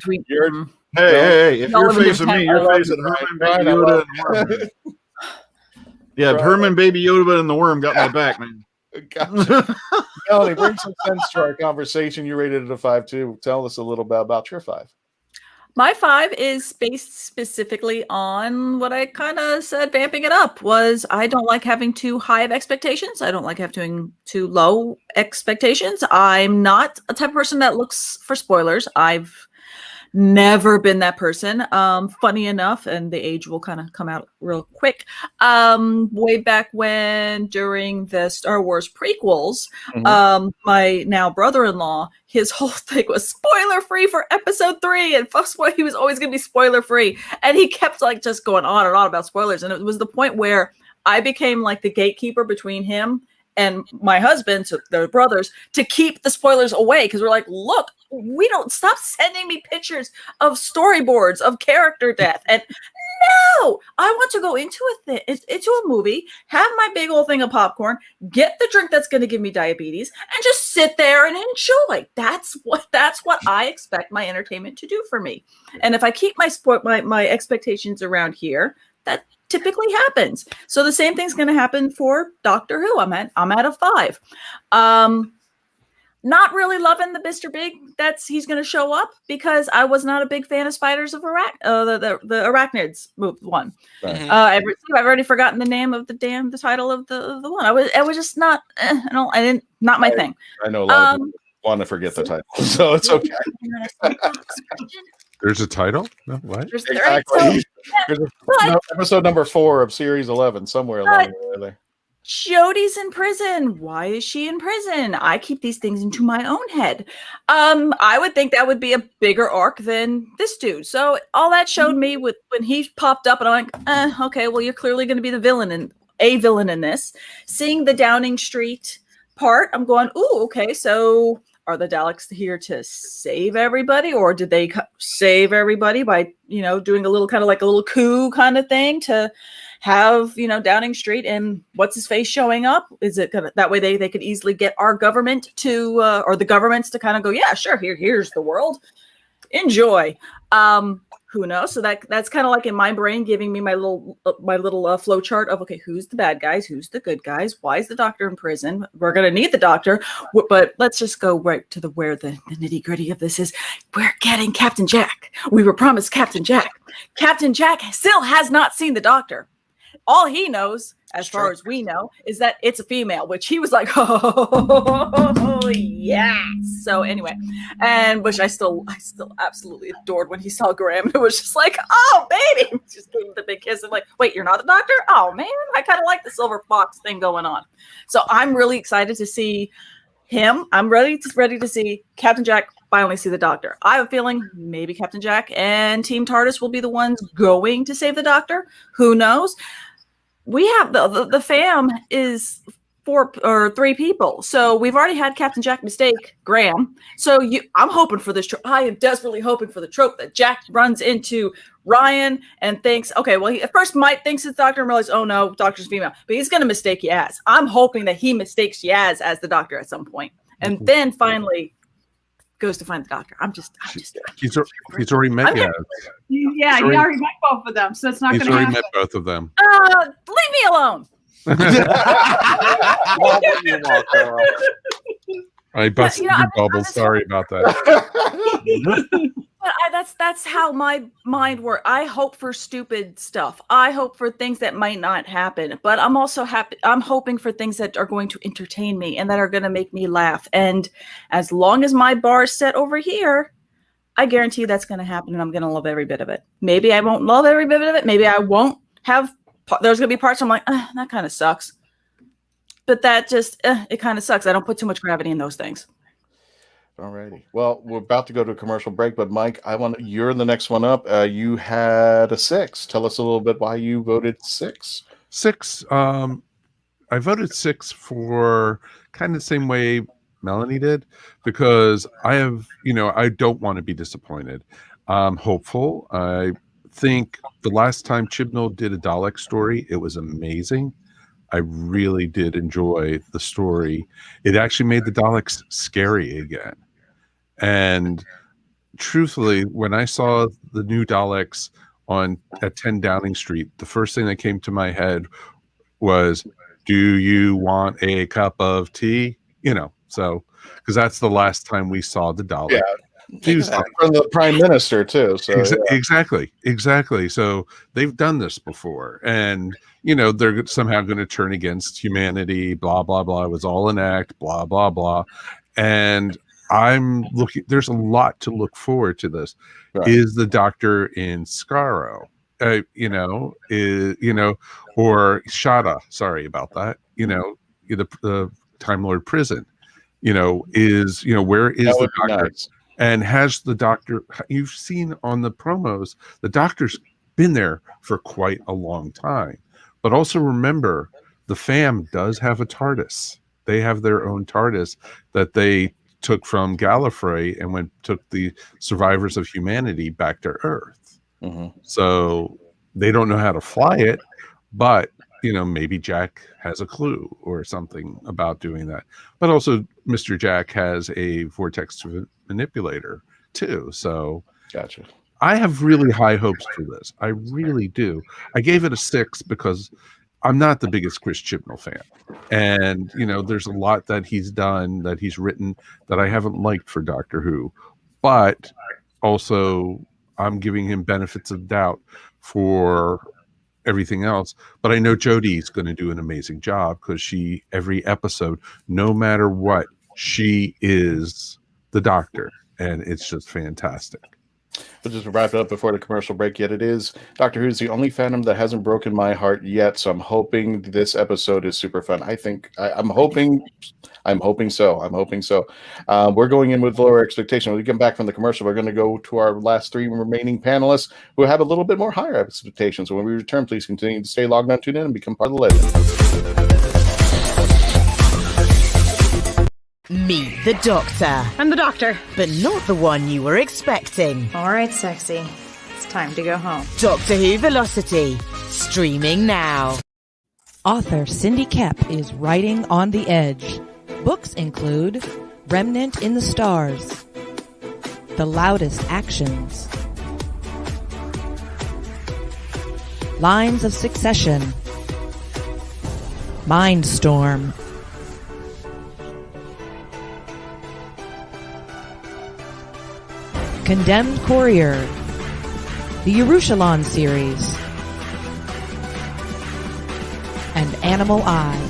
hey, if you're facing me, you're facing Herman, Baby Yoda, and Worm. Yeah, Herman, Baby Yoda, and the Worm got my back, man. Gotcha. Melanie, bring some sense to our conversation. You rated it a 5 too. Tell us a little bit about your 5. My 5 is based specifically on what I kind of said, vamping it up, was I don't like having too high of expectations. I don't like having too low expectations. I'm not a type of person that looks for spoilers. I've never been that person. Funny enough, and the age will kind of come out real quick. Way back when, during the Star Wars prequels, my now brother-in-law, his whole thing was spoiler free for episode 3, and first one, he was always going to be spoiler free, and he kept like just going on and on about spoilers, and it was the point where I became like the gatekeeper between him and my husband, so they're brothers, to keep the spoilers away, because we're like, look, we don't stop sending me pictures of storyboards of character death, and no, I want to go into a movie, have my big old thing of popcorn, get the drink that's going to give me diabetes, and just sit there and enjoy. That's what I expect my entertainment to do for me. And if I keep my expectations around here, that typically happens. So the same thing's going to happen for Doctor Who. I'm at a 5. Not really loving the Mr. Big he's going to show up, because I was not a big fan of Spiders of the Arachnids one. Right. I've already forgotten the name of the title of the one. I was just not. Not my thing. I know a lot of people want to forget the title, so it's okay. There's a title? No, what? Exactly. There's episode number 4 of series 11 somewhere along the way there. Jodie's in prison. Why is she in prison? I keep these things into my own head. I would think that would be a bigger arc than this dude. So all that showed me when he popped up, and I'm like, okay, well, you're clearly going to be the villain in this. Seeing the Downing Street part, I'm going, ooh, okay, so are the Daleks here to save everybody, or did they save everybody by, doing a little kind of like a little coup kind of thing to have, Downing Street and what's his face showing up? Is it gonna, that way they could easily get our government to, or the governments to kind of go, yeah, sure, here's the world, enjoy. Who knows? So that's kind of like in my brain, giving me my little flow chart of, okay, who's the bad guys, who's the good guys, why is the Doctor in prison? We're gonna need the Doctor, but let's just go right to where the nitty gritty of this is. We're getting Captain Jack. We were promised Captain Jack. Captain Jack still has not seen the Doctor. All he knows, as far as we know, is that it's a female, which he was like, oh, yes. So anyway, and which I still absolutely adored when he saw Graham. It was just like, oh, baby. Just gave him the big kiss and like, wait, you're not the Doctor? Oh, man. I kind of like the silver fox thing going on. So I'm really excited to see him. I'm ready to see Captain Jack finally see the Doctor. I have a feeling maybe Captain Jack and Team TARDIS will be the ones going to save the Doctor. Who knows? We have the fam is 4 or 3 people. So we've already had Captain Jack mistake Graham. So I'm hoping for this trope. I am desperately hoping for the trope that Jack runs into Ryan and thinks, okay, well, he at first might thinks it's Doctor and realizes, oh no, Doctor's female, but he's going to mistake Yaz. I'm hoping that he mistakes Yaz as the Doctor at some point, and then finally goes to find the Doctor. He's already met Yaz. Yeah, he already met both of them, so it's not going to happen. He's already met both of them. Leave me alone. I busted your bubble. Sorry about that. But that's how my mind works. I hope for stupid stuff. I hope for things that might not happen. But I'm also happy. I'm hoping for things that are going to entertain me and that are going to make me laugh. And as long as my bar is set over here, I guarantee that's going to happen, and I'm going to love every bit of it. Maybe I won't love every bit of it. Maybe I won't have there's going to be parts where I'm like, that kind of sucks. But that just, it kind of sucks. I don't put too much gravity in those things. Alrighty. Well, we're about to go to a commercial break, but Mike, you're the next one up. You had a 6. Tell us a little bit why you voted 6. 6. I voted 6 for kind of the same way Melanie did, because I don't want to be disappointed. I'm hopeful. I think the last time Chibnall did a Dalek story, it was amazing. I really did enjoy the story. It actually made the Daleks scary again. And truthfully, when I saw the new Daleks at 10 Downing Street, the first thing that came to my head was, do you want a cup of tea? So because that's the last time we saw the Dalek. Yeah. From the Prime Minister too. So Exactly. So they've done this before, and they're somehow going to turn against humanity. Blah blah blah. It was all an act. Blah blah blah. And I'm looking. There's a lot to look forward to. This is the Doctor in Skaro. Or Shada. Sorry about that. The Time Lord prison. Where is the Doctor? Nice. And has the Doctor, you've seen on the promos, the Doctor's been there for quite a long time. But also remember, the fam does have a TARDIS. They have their own TARDIS that they took from Gallifrey and took the survivors of humanity back to Earth. Mm-hmm. So they don't know how to fly it, but maybe Jack has a clue or something about doing that. But also Mr. Jack has a vortex manipulator too. So gotcha. I have really high hopes for this. I really do. I gave it a 6 because I'm not the biggest Chris Chibnall fan. And, there's a lot that he's done, that he's written, that I haven't liked for Doctor Who. But also I'm giving him benefits of doubt for everything else. But I know Jodie's going to do an amazing job, because every episode, no matter what, she is the Doctor, and it's just fantastic. We'll just wrap it up before the commercial break. Yet it is Doctor Who's the only fandom that hasn't broken my heart yet. So I'm hoping this episode is super fun. I'm hoping so. We're going in with lower expectations. When we come back from the commercial, we're going to go to our last 3 remaining panelists who have a little bit more higher expectations. So when we return, please continue to stay logged on, tune in, and become part of the legend. Meet the Doctor. I'm the Doctor. But not the one you were expecting. All right, sexy. It's time to go home. Doctor Who Velocity. Streaming now. Author Cindy Kep is writing on the edge. Books include Remnant in the Stars, The Loudest Actions, Lines of Succession, Mindstorm, Condemned Courier, the Yerushalayim series, and Animal Eye.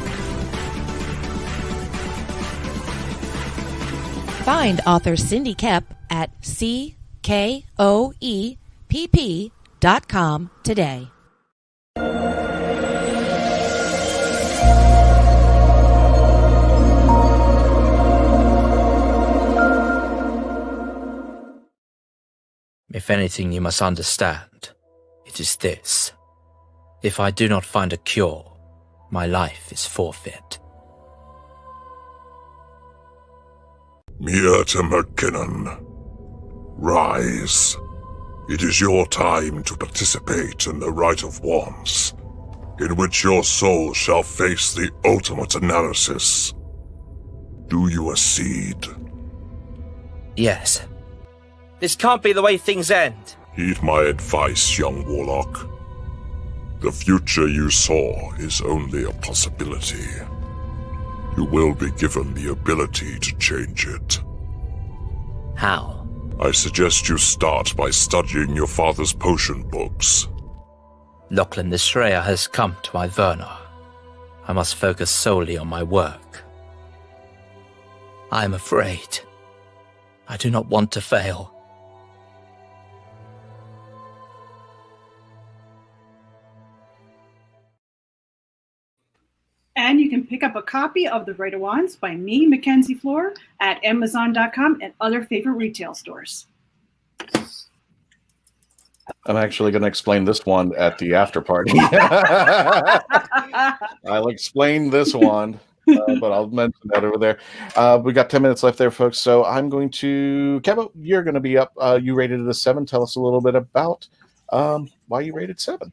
Find author Cindy Kep at CKOEPP.com today. If anything you must understand, it is this. If I do not find a cure, my life is forfeit. Myrta McKinnon, rise. It is your time to participate in the Rite of Wands, in which your soul shall face the ultimate analysis. Do you accede? Yes. This can't be the way things end. Heed my advice, young warlock. The future you saw is only a possibility. You will be given the ability to change it. How? I suggest you start by studying your father's potion books. Lachlan the Shreya has come to Iverna. I must focus solely on my work. I am afraid. I do not want to fail. can pick up a copy of The Right of Wands by me, Mackenzie Floor, at Amazon.com and other favorite retail stores. I'm actually going to explain this one at the after party. I'll explain this one, but I'll mention that over there. We got 10 minutes left there, folks. So I'm going to, Kevin, you're going to be up. You rated it a 7. Tell us a little bit about why you rated 7.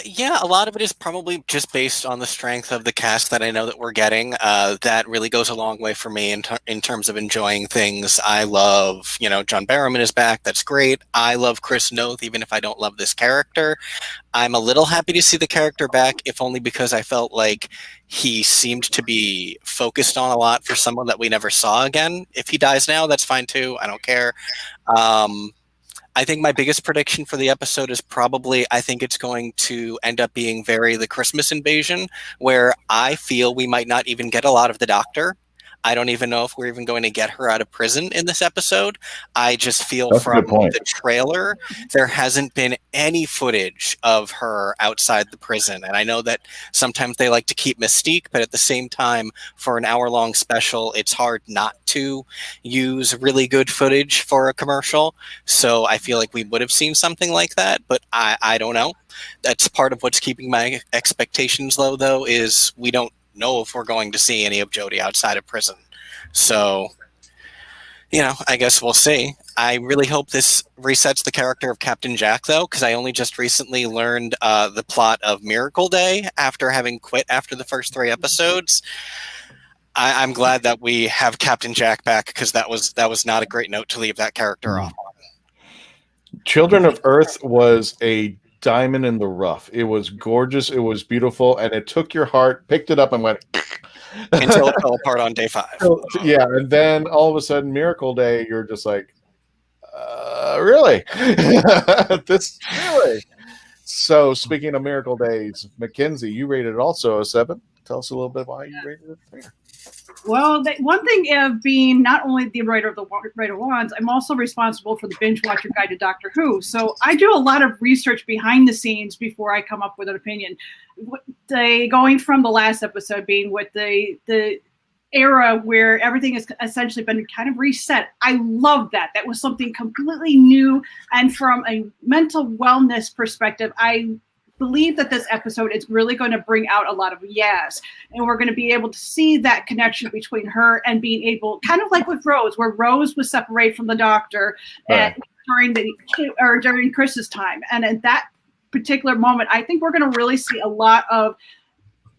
Yeah, a lot of it is probably just based on the strength of the cast that I know that we're getting. That really goes a long way for me in terms of enjoying things. I love, John Barrowman is back. That's great. I love Chris Noth, even if I don't love this character. I'm a little happy to see the character back, if only because I felt like he seemed to be focused on a lot for someone that we never saw again. If he dies now, that's fine too. I don't care. I think my biggest prediction for the episode is probably, I think it's going to end up being very the Christmas Invasion, where I feel we might not even get a lot of the Doctor. I don't even know if we're even going to get her out of prison in this episode. I just feel from the trailer, there hasn't been any footage of her outside the prison. And I know that sometimes they like to keep mystique, but at the same time, for an hour-long special, it's hard not to use really good footage for a commercial. So I feel like we would have seen something like that, but I don't know. That's part of what's keeping my expectations low, though, is we don't know if we're going to see any of Jodie outside of prison. So, I guess we'll see. I really hope this resets the character of Captain Jack, though, because I only just recently learned the plot of Miracle Day after having quit after the first 3 episodes. I'm glad that we have Captain Jack back, because that was not a great note to leave that character off on. Children of Earth was a diamond in the rough. It was gorgeous. It was beautiful, and it took your heart, picked it up, and went until it fell apart on day 5. Yeah, and then all of a sudden, Miracle Day, you're just like, really? This really? So, speaking of Miracle Days, Mackenzie, you rated it also a 7. Tell us a little bit why you rated it 3. Well, one thing of being not only the writer of the Right of Wands, I'm also responsible for the Binge Watcher Guide to Doctor Who. So I do a lot of research behind the scenes before I come up with an opinion. Going from the last episode being with the era where everything has essentially been kind of reset. I love that. That was something completely new. And from a mental wellness perspective, I believe that this episode is really going to bring out a lot of Yaz, and we're going to be able to see that connection between her and being able, kind of like with Rose, where Rose was separated from the Doctor during Chris's time, and at that particular moment, I think we're going to really see a lot of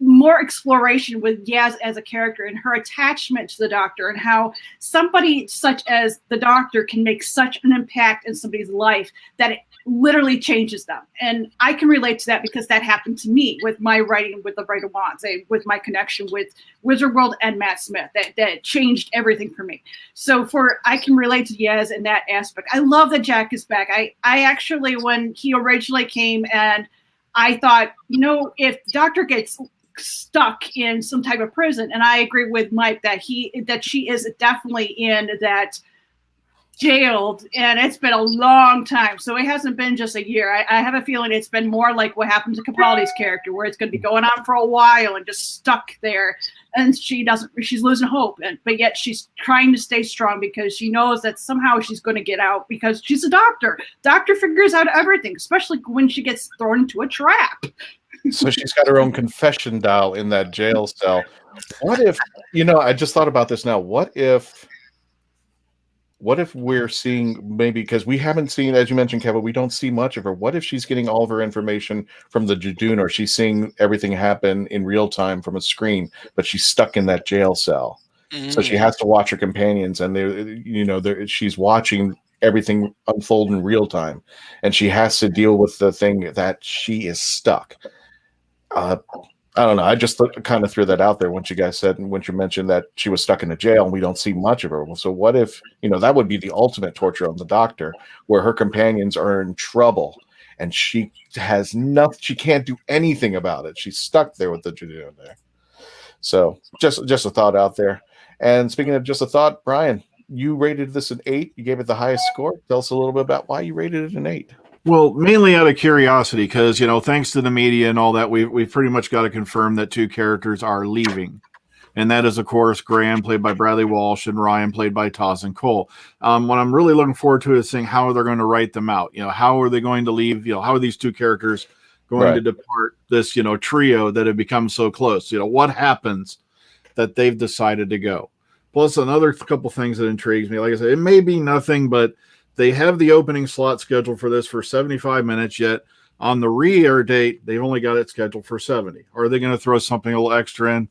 more exploration with Yaz as a character and her attachment to the Doctor, and how somebody such as the Doctor can make such an impact in somebody's life that it literally changes them. And I can relate to that because that happened to me with my writing with the Right of Wands, with my connection with Wizard World and Matt Smith. That changed everything for me. So I can relate to Yaz in that aspect. I love that Jack is back. I actually, when he originally came, and I thought, if the Doctor gets stuck in some type of prison, and I agree with Mike that she is definitely in that jailed, and it's been a long time, so it hasn't been just a year. I have a feeling it's been more like what happened to Capaldi's character, where it's going to be going on for a while and just stuck there, and she's losing hope, but yet she's trying to stay strong because she knows that somehow she's going to get out, because she's a doctor. Doctor figures out everything, especially when she gets thrown into a trap. So she's got her own confession dial in that jail cell. What if, I just thought about this now. What if we're seeing, maybe, because we haven't seen, as you mentioned, Kevin, we don't see much of her. What if she's getting all of her information from the Judoon, or she's seeing everything happen in real time from a screen, but she's stuck in that jail cell? Mm-hmm. So she has to watch her companions, and she's watching everything unfold in real time, and she has to deal with the thing that she is stuck. I don't know. I just kind of threw that out there once you guys said, and once you mentioned that she was stuck in a jail and we don't see much of her. So what if, that would be the ultimate torture on the Doctor, where her companions are in trouble and she has nothing, she can't do anything about it. She's stuck there with the Judoon there. So just a thought out there. And speaking of just a thought, Brian, you rated this an 8. You gave it the highest score. Tell us a little bit about why you rated it an 8. Well, mainly out of curiosity, because thanks to the media and all that, we've pretty much got to confirm that 2 characters are leaving, and that is, of course, Graham, played by Bradley Walsh, and Ryan, played by Tosin Cole. What I'm really looking forward to is seeing how they're going to write them out. How are they going to leave? How are these 2 characters going to depart this trio that have become so close? What happens that they've decided to go? Plus, another couple things that intrigues me. Like I said, it may be nothing, but they have the opening slot scheduled for this for 75 minutes, yet on the re-air date, they've only got it scheduled for 70. Are they going to throw something a little extra in?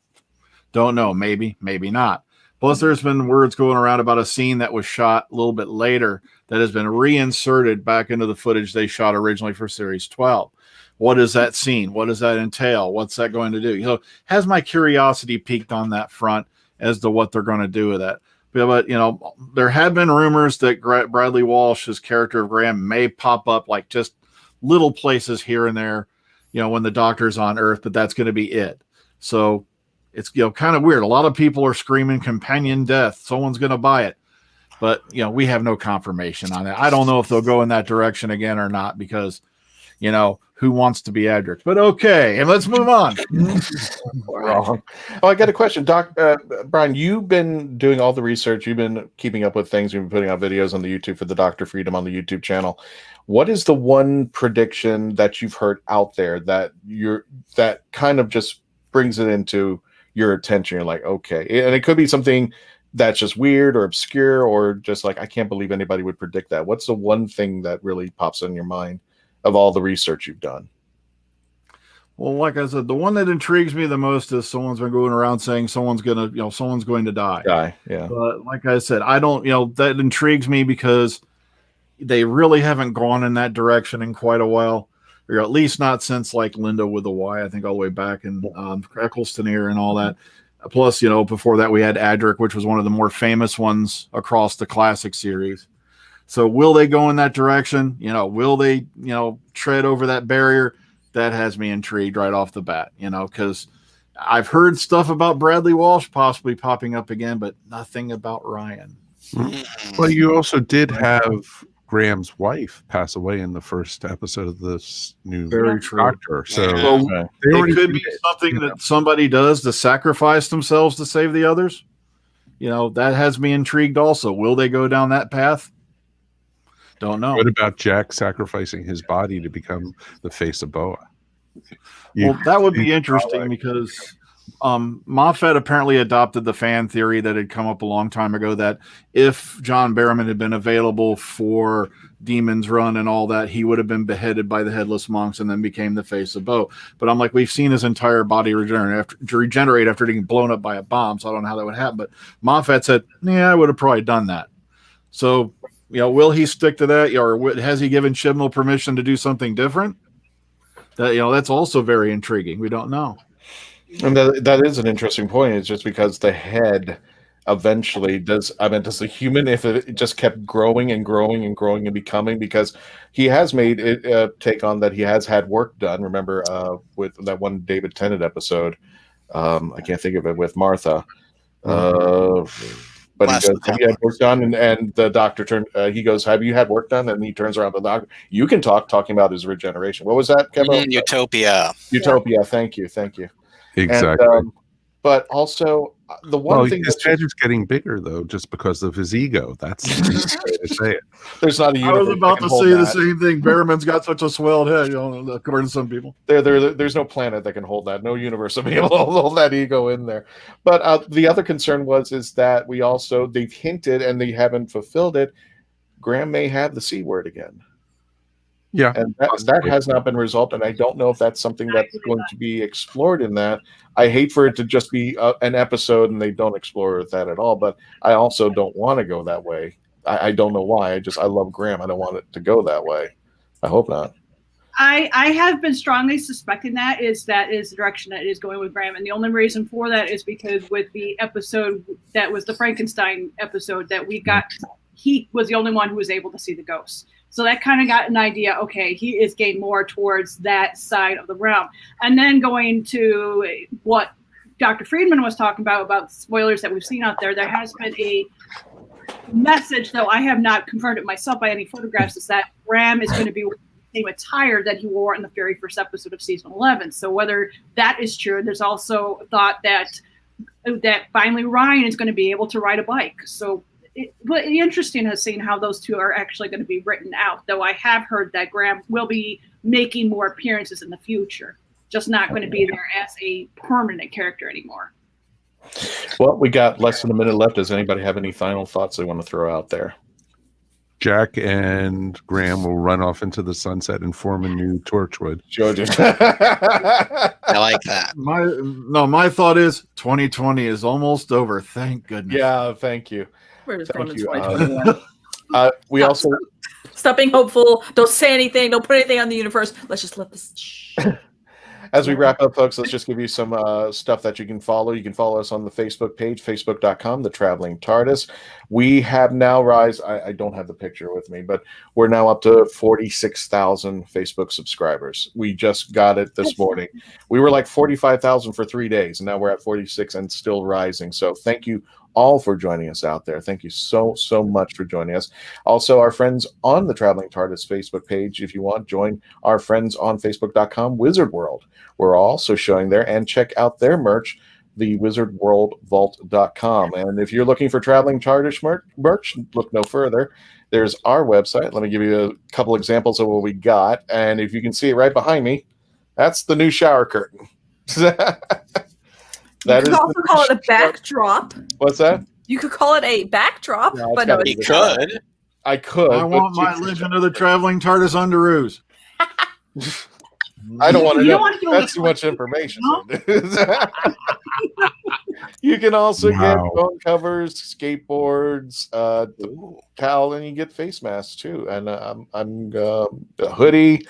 Don't know. Maybe, maybe not. Plus, there's been words going around about a scene that was shot a little bit later that has been reinserted back into the footage they shot originally for Series 12. What is that scene? What does that entail? What's that going to do? Has my curiosity piqued on that front as to what they're going to do with that? But, there have been rumors that Bradley Walsh's character of Graham may pop up like just little places here and there, when the Doctor's on Earth, but that's going to be it. So it's, kind of weird. A lot of people are screaming companion death. Someone's going to buy it. But, we have no confirmation on it. I don't know if they'll go in that direction again or not because, who wants to be Adric? But okay, and let's move on. Wrong. Oh, I got a question. Brian, you've been doing all the research. You've been keeping up with things. You've been putting out videos on the YouTube for the Dr. Freedom on the YouTube channel. What is the one prediction that you've heard out there that that kind of just brings it into your attention? You're like, okay. And it could be something that's just weird or obscure or just like, I can't believe anybody would predict that. What's the one thing that really pops in your mind of all the research you've done? Well, like I said, the one that intrigues me the most is someone's been going around saying someone's going to die. Yeah. But like I said, I don't, that intrigues me because they really haven't gone in that direction in quite a while, or at least not since like Linda with a Y, I think all the way back in Eccleston here and all that. Plus, before that we had Adric, which was one of the more famous ones across the classic series. So will they go in that direction? Will they, tread over that barrier? That has me intrigued right off the bat, because I've heard stuff about Bradley Walsh possibly popping up again, but nothing about Ryan. Well, you also did have Graham's wife pass away in the first episode of this new Doctor. So it could be something that somebody does to sacrifice themselves to save the others. That has me intrigued also. Will they go down that path? Don't know. What about Jack sacrificing his body to become the face of Boa? Well, that would be interesting because Moffat apparently adopted the fan theory that had come up a long time ago that if John Barrowman had been available for Demon's Run and all that, he would have been beheaded by the Headless Monks and then became the face of Bo. But I'm like, we've seen his entire body regenerate after getting blown up by a bomb, so I don't know how that would happen. But Moffat said, yeah, I would have probably done that. So will he stick to that, or has he given Chibnall permission to do something different? That's also very intriguing. We don't know. And that is an interesting point. It's just because the head eventually does the human, if it just kept growing and growing and growing and becoming, because he has made it take on that he has had work done. Remember with that one David Tennant episode, I can't think of it, with Martha. But he goes, have you had work done? And the doctor he goes, have you had work done? And he turns around to the doctor. You can talking about his regeneration. What was that, Kevin? Utopia. Utopia. Thank you. Exactly. And, but also, the one thing his head is getting bigger, though, just because of his ego. That's the way to say it. There's not a I was about to say the same thing. Barrowman's got such a swelled head, according to some people. There's no planet that can hold that. No universe will be able to hold that ego in there. But the other concern is that they've hinted and they haven't fulfilled it. Graham may have the C word again. Yeah, and that has not been resolved, and I don't know if that's something that's going to be explored in that. I hate for it to just be an episode and they don't explore that at all, but I also don't want to go that way. I don't know why. I love Graham. I don't want it to go that way. I hope not. I have been strongly suspecting that is the direction that it is going with Graham, and the only reason for that is because with the episode that was the Frankenstein episode that we got, he was the only one who was able to see the ghosts. So that kind of got an idea, okay, he is getting more towards that side of the realm. And then going to what Dr. Friedman was talking about spoilers that we've seen out there, there has been a message, though I have not confirmed it myself by any photographs, is that Graham is going to be same attire that he wore in the very first episode of season 11. So whether that is true, there's also thought that finally Ryan is going to be able to ride a bike. So but interesting has seen how those two are actually going to be written out, though I have heard that Graham will be making more appearances in the future, just not going to be there as a permanent character anymore. Well, we got less than a minute left. Does anybody have any final thoughts they want to throw out there? Jack and Graham will run off into the sunset and form a new Torchwood. I like that. My thought is 2020 is almost over. Thank goodness. Yeah, thank you. We're just going to you. 2021. We also Stop being hopeful. Don't say anything. Don't put anything on the universe. Let's just let this. As we wrap up, folks, let's just give you some stuff that you can follow. You can follow us on the Facebook page, facebook.com, The Traveling TARDIS. We have now rise. I don't have the picture with me, but we're now up to 46,000 Facebook subscribers. We just got it this morning. We were like 45,000 for 3 days, and now we're at 46 and still rising. So thank you all for joining us out there. Thank you so much for joining us. Also, our friends on the Traveling TARDIS Facebook page, if you want, join our friends on Facebook.com, Wizard World. We're also showing there, and check out their merch, the wizardworldvault.com. And if you're looking for Traveling TARDIS merch, look no further. There's our website. Let me give you a couple examples of what we got. And if you can see it right behind me, that's the new shower curtain. You could also call it a backdrop. What's that? You could call it a backdrop, but no, you could. I could. I want my Legend of the Traveling TARDIS underoos. I don't want to You know. don't want to go That's too much information. You can also get phone covers, skateboards, towel, and you get face masks too. And I'm a hoodie,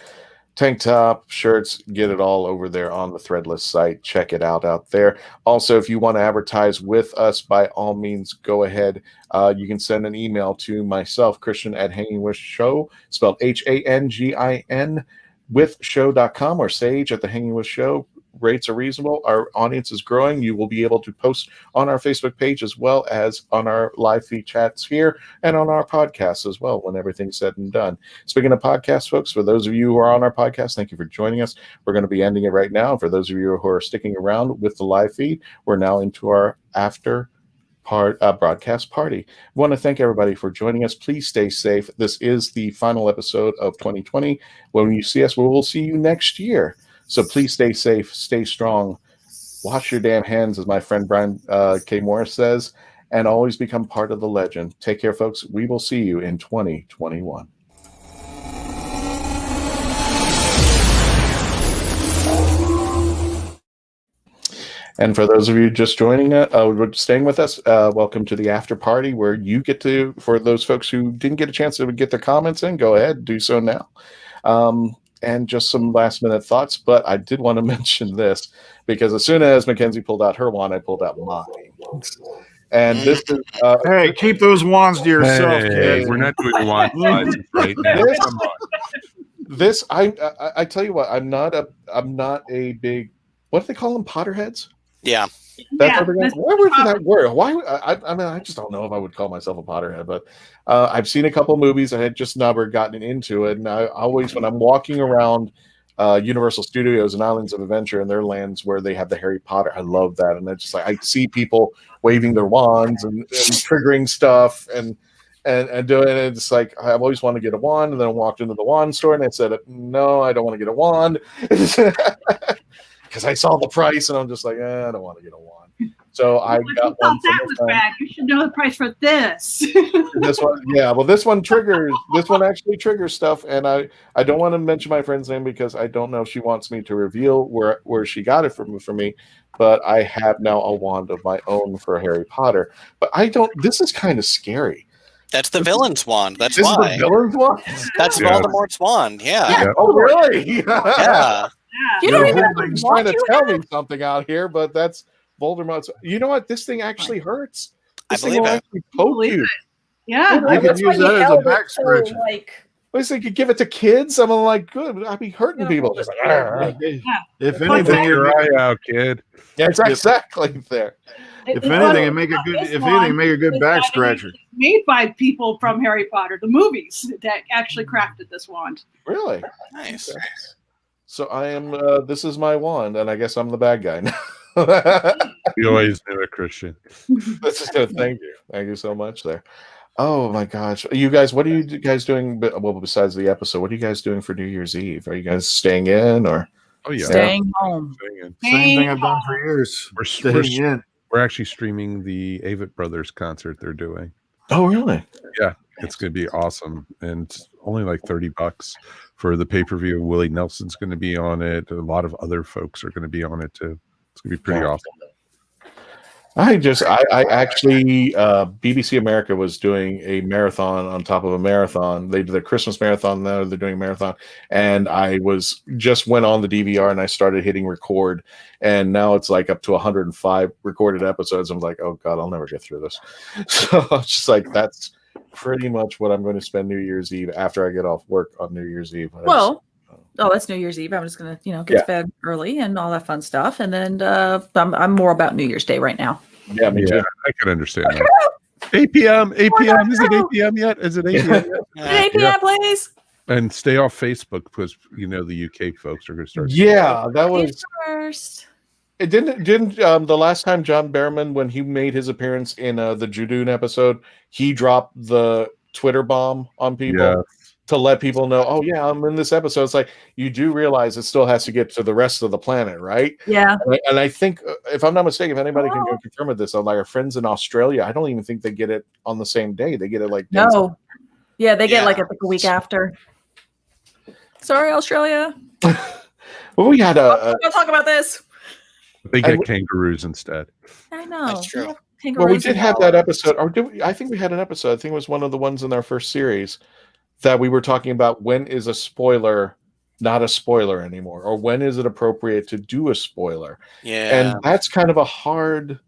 tank top, shirts, get it all over there on the Threadless site. Check it out there. Also, if you want to advertise with us, by all means, go ahead. You can send an email to myself, Christian at Hanging Wish Show, spelled HANGIN, with show.com, or Sage at the Hanging Wish Show. Rates are reasonable. Our audience is growing. You will be able to post on our Facebook page as well as on our live feed chats here and on our podcast as well when everything's said and done. Speaking of podcasts, folks, for those of you who are on our podcast, thank you for joining us. We're going to be ending it right now. For those of you who are sticking around with the live feed, we're now into our after broadcast party. I want to thank everybody for joining us. Please stay safe. This is the final episode of 2020. When you see us, we will see you next year. So please stay safe, stay strong, wash your damn hands, as my friend Brian K. Morris says, and always become part of the legend. Take care, folks. We will see you in 2021. And for those of you just joining staying with us, welcome to the after party, where you get to, for those folks who didn't get a chance to get their comments in, go ahead, do so now. And just some last minute thoughts, but I did want to mention this, because as soon as Mackenzie pulled out her wand, I pulled out mine. And this is hey, keep those wands to yourself, kid. We're not doing wand sizes right now. This I tell you what, I'm not a big, what do they call them, Potterheads? Yeah. That's what they're going. Where was that word? Why? I mean, I just don't know if I would call myself a Potterhead, but I've seen a couple movies. I had just never gotten into it, and I always, when I'm walking around Universal Studios and Islands of Adventure and their lands where they have the Harry Potter, I love that, and it's just like I see people waving their wands and triggering stuff and doing it. It's like I've always wanted to get a wand, and then I walked into the wand store and I said, "No, I don't want to get a wand." Because I saw the price and I'm just like, I don't want to get a wand. So I got one. That was bad. You should know the price for this. This one, yeah. Well, this one triggers. This one actually triggers stuff, and I don't want to mention my friend's name because I don't know if she wants me to reveal where she got it from me. But I have now a wand of my own for Harry Potter. But I don't. This is kind of scary. That's the villain's wand. That's this why. Is the villain's wand? That's Voldemort's wand. Yeah. Oh, really? Yeah. You don't even have Voldemort's trying to tell me something out here, but that's Voldemort's. You know what? This thing actually hurts. This I believe thing will it. actually poke you. Yeah. You can use that as a back scratcher. What is it? You give it to kids? I'm like, good. I'd be hurting people. Just like, if anything, your eye out, kid. Yeah, it's exactly there. If anything, make a good back scratcher. Made by people from Harry Potter, the movies, that actually crafted this wand. Really? Nice. Okay. So I am. This is my wand, and I guess I'm the bad guy now. You always knew it, Christian. Thank you so much there. Oh my gosh, you guys! What are you guys doing? Well, besides the episode, what are you guys doing for New Year's Eve? Are you guys staying in or? Oh yeah, staying home. Same thing I've done for years. We're staying in. We're actually streaming the Avett Brothers concert they're doing. Oh really? Yeah, it's going to be awesome, and it's only like $30 for the pay-per-view. Willie Nelson's going to be on it. A lot of other folks are going to be on it too. It's going to be pretty awesome. I actually, BBC America was doing a marathon on top of a marathon. They did their Christmas marathon. Now they're doing a marathon. And I just went on the DVR and I started hitting record. And now it's like up to 105 recorded episodes. I'm like, oh God, I'll never get through this. So it's just like, that's pretty much what I'm going to spend New Year's Eve after I get off work on New Year's Eve. That's New Year's Eve. I'm just gonna, get to bed early and all that fun stuff, and then I'm more about New Year's Day right now. Yeah, me too. I can understand that. 8 p.m. 8 p.m. Is it 8 p.m. yet? Is it 8 p.m. yet? 8 p.m. please. And stay off Facebook because the UK folks are going to start. Yeah, that was first. It didn't the last time John Barrowman, when he made his appearance in the Judoon episode, he dropped the Twitter bomb on people to let people know, oh yeah, I'm in this episode. It's like, you do realize it still has to get to the rest of the planet, right? Yeah. And I think, if I'm not mistaken, if anybody can go confirm with this, like our friends in Australia, I don't even think they get it on the same day. They get it like days no. Yeah, they get like a week after. Sorry, Australia. Well, we had we'll talk about this. They get kangaroos instead. I know. That's true. Well, we did have that episode, or I think we had an episode. I think it was one of the ones in our first series that we were talking about when is a spoiler not a spoiler anymore, or when is it appropriate to do a spoiler? Yeah. And that's kind of a hard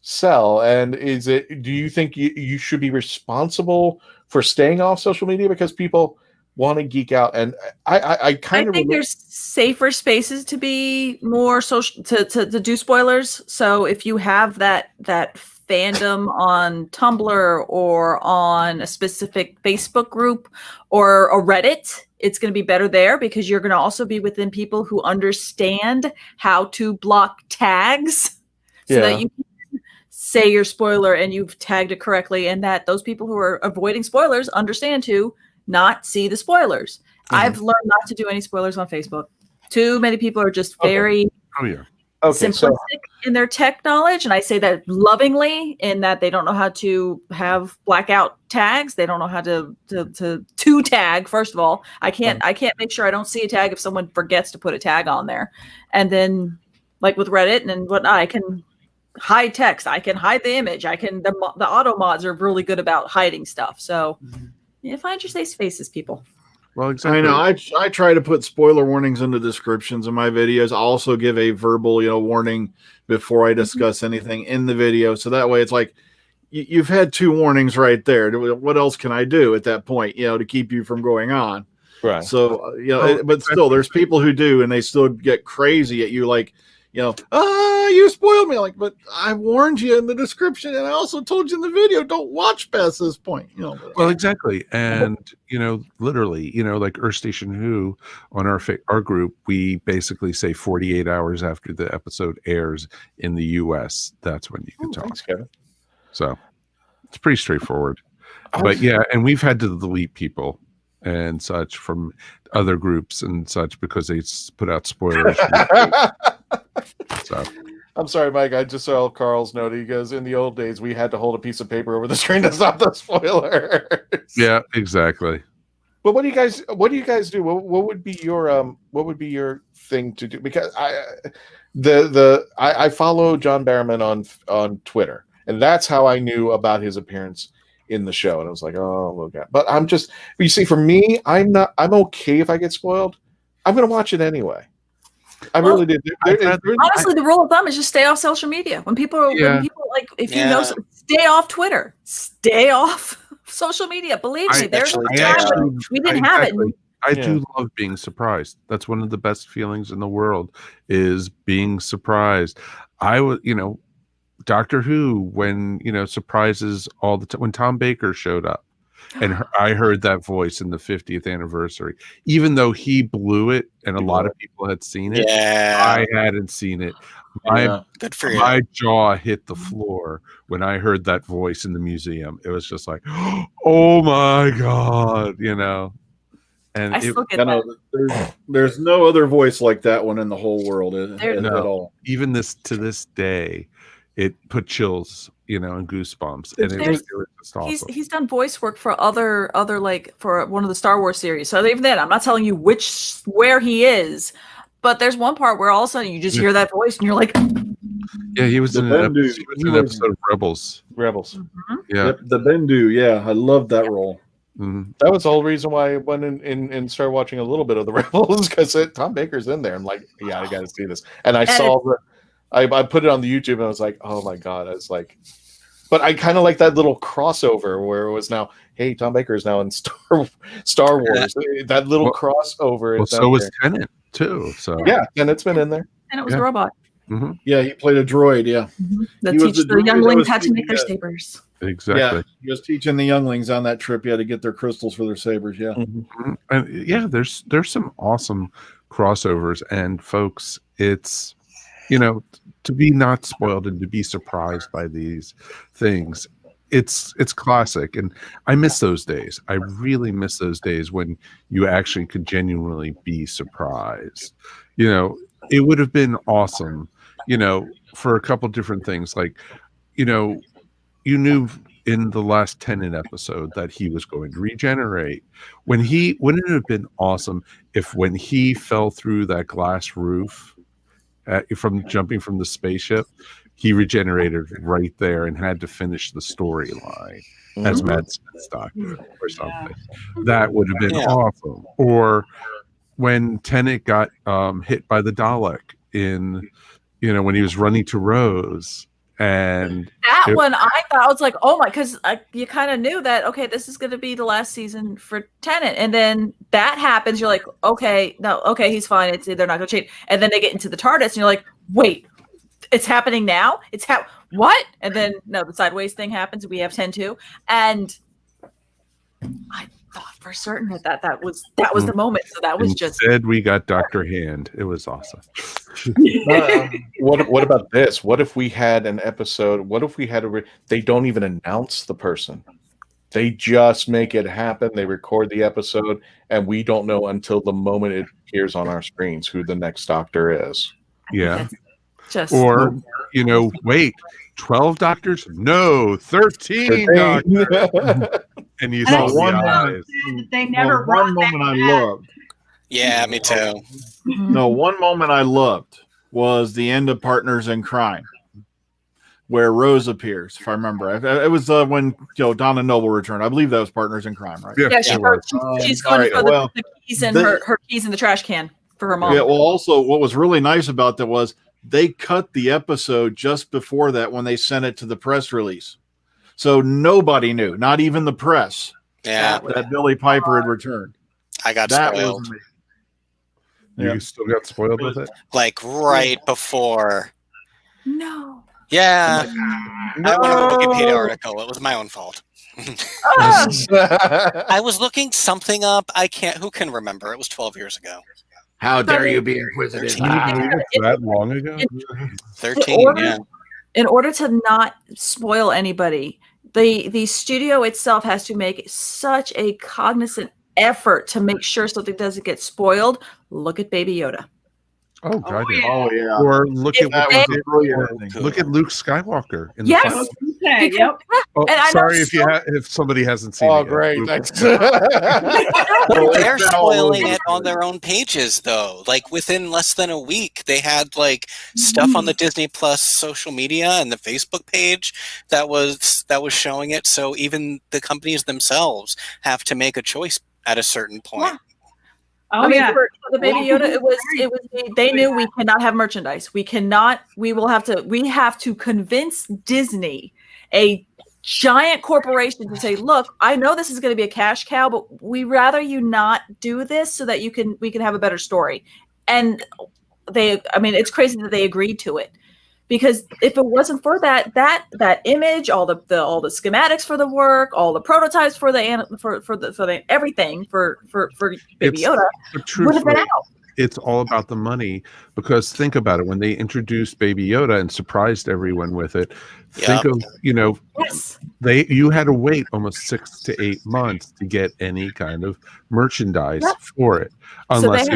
sell. And do you think you should be responsible for staying off social media because people want to geek out? And I think there's safer spaces to be more social to do spoilers. So if you have that fandom on Tumblr or on a specific Facebook group or a Reddit, it's going to be better there because you're going to also be within people who understand how to block tags so that you can say your spoiler and you've tagged it correctly, and that those people who are avoiding spoilers understand to not see the spoilers. I've learned not to do any spoilers on Facebook. Too many people are just very simplistic in their tech knowledge, and I say that lovingly, in that they don't know how to have blackout tags. They don't know how to tag. First of all, I can't make sure I don't see a tag if someone forgets to put a tag on there. And then, like with Reddit and whatnot, I can hide text. I can hide the image. The auto mods are really good about hiding stuff. So find your safe spaces, people. Well, exactly. I know. I try to put spoiler warnings in the descriptions of my videos. I also give a verbal, warning before I discuss anything in the video. So that way it's like, you've had 2 warnings right there. What else can I do at that point, to keep you from going on? Right. So, but still there's people who do, and they still get crazy at you. Like, you spoiled me. Like, but I warned you in the description, and I also told you in the video, don't watch past this point. Well, exactly, and literally, like Earth Station Who on our group, we basically say 48 hours after the episode airs in the U.S. That's when you can talk. Thanks, Kevin. So it's pretty straightforward. But yeah, and we've had to delete people and such from other groups and such because they put out spoilers. So I'm sorry, Mike. I just saw Carl's note. He goes, in the old days, we had to hold a piece of paper over the screen to stop the spoilers. Yeah, exactly. But what do you guys do? What would be your thing to do? Because I follow John Barrowman on Twitter, and that's how I knew about his appearance in the show. And I was like, oh, well, God. But you see, for me, I'm okay if I get spoiled. I'm going to watch it anyway. I really did. Honestly, the rule of thumb is just stay off social media. When people like, if you know, stay off Twitter, stay off social media. Believe me, there's a actually time did. when we didn't have it. I do love being surprised. That's one of the best feelings in the world, is being surprised. I was, Doctor Who, when, surprises all the time. When Tom Baker showed up and I heard that voice in the 50th anniversary, even though he blew it and a lot of people had seen it, I hadn't seen it. Good for you. My jaw hit the floor when I heard that voice in the museum. It was just like, oh my God, And I still get that. There's no other voice like that one in the whole world at all. Even to this day, it put chills, and goosebumps, and it was just awesome. He's done voice work for other like for one of the Star Wars series. So even then, I'm not telling you where he is, but there's one part where all of a sudden you just hear that voice and you're like, yeah, he was in an episode of Rebels. Mm-hmm. Yeah, yep, the Bendu. Yeah, I love that role. Mm-hmm. That was the whole reason why I went in and started watching a little bit of the Rebels, because Tom Baker's in there. I'm like, yeah, I got to see this. And I saw I put it on the YouTube and I was like, oh my God. I was like, but I kind of like that little crossover where it was now, hey, Tom Baker is now in Star Wars. That little crossover. Well, so was Tennant too. So yeah, Tennant's been in there. And it was the robot. Mm-hmm. Yeah, he played a droid. Yeah, that teach the younglings how to make their sabers. Exactly. Yeah, he was teaching the younglings on that trip. Yeah, to get their crystals for their sabers. Yeah, and yeah, there's some awesome crossovers, and folks, it's to be not spoiled and to be surprised by these things. It's classic, and I miss those days. I really miss those days when you actually could genuinely be surprised. It would have been awesome, for a couple different things. Like, you knew in the last Tennant episode that he was going to regenerate. Wouldn't it have been awesome if when he fell through that glass roof from jumping from the spaceship, he regenerated right there and had to finish the storyline as Matt Smith's Doctor or something? That would have been awesome. Or when Tennant got hit by the Dalek in, when he was running to Rose, and that one I thought, I was like, oh my, because you kind of knew that, okay, this is going to be the last season for Tennant, and then that happens, you're like, okay, he's fine, they're not going to change, and then they get into the TARDIS and you're like, wait, it's happening now, what? And then no, the sideways thing happens, we have 10-2, and I thought for certain that was the moment. So that was Instead, we got Dr. Hand. It was awesome. What about this? What if we had an episode? What if we had they don't even announce the person. They just make it happen. They record the episode, and we don't know until the moment it appears on our screens who the next Doctor is. Yeah. Or, wait, 12 doctors? No, 13 doctors. And you saw one the eyes. They never one moment I loved. Yeah, me too. No, one moment I loved was the end of Partners in Crime, where Rose appears. If I remember, it was when Donna Noble returned. I believe that was Partners in Crime, right? Yeah, she's going to throw the keys in her keys in the trash can for her mom. Yeah. Well, also, what was really nice about that was they cut the episode just before that when they sent it to the press release. So nobody knew, not even the press, that Billy Piper had returned. I got spoiled. You still got spoiled with it? Like right before. No. Yeah. I went on the Wikipedia article. It was my own fault. I was looking something up. Who can remember? It was 12 years ago. How dare you be inquisitive? That long ago? 13, in order to not spoil anybody, the studio itself has to make such a cognizant effort to make sure something doesn't get spoiled. Look at Baby Yoda. Oh God! Oh yeah. Or look at Luke Skywalker. In yes. The okay. Yep. Oh, and sorry if somebody hasn't seen it. Oh, great! Thanks. They're spoiling it on their own pages, though. Like within less than a week, they had stuff on the Disney Plus social media and the Facebook page that was showing it. So even the companies themselves have to make a choice at a certain point. Yeah. For the Baby Yoda, it was they knew we cannot have merchandise. We have to convince Disney, a giant corporation to say, look, I know this is going to be a cash cow, but we rather you not do this so that we can have a better story. And it's crazy that they agreed to it, because if it wasn't for that image, all the schematics for the work, all the prototypes for the everything for Baby Yoda would have been out. It's all about the money, because think about it. When they introduced Baby Yoda and surprised everyone with it, think of, you had to wait almost 6 to 8 months to get any kind of merchandise for it, unless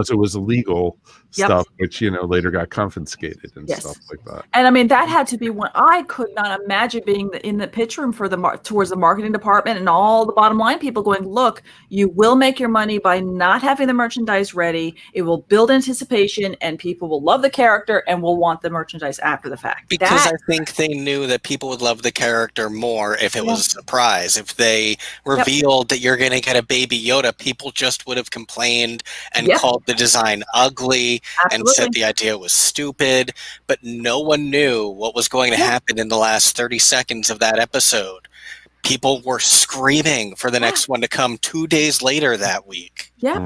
it was illegal stuff, which later got confiscated and stuff like that. And that had to be one. I could not imagine being in the pitch room for towards the marketing department and all the bottom line people going, look, you will make your money by not having the merchandise ready. It will build anticipation, and people will love the character and will want the merchandise after the fact. Because I think they knew that people would love the character more if it was a surprise. If they revealed that you're going to get a Baby Yoda, people just would have complained and called the design ugly and said the idea was stupid. But no one knew what was going to happen in the last 30 seconds of that episode. People were screaming for the next one to come 2 days later that week. Yeah.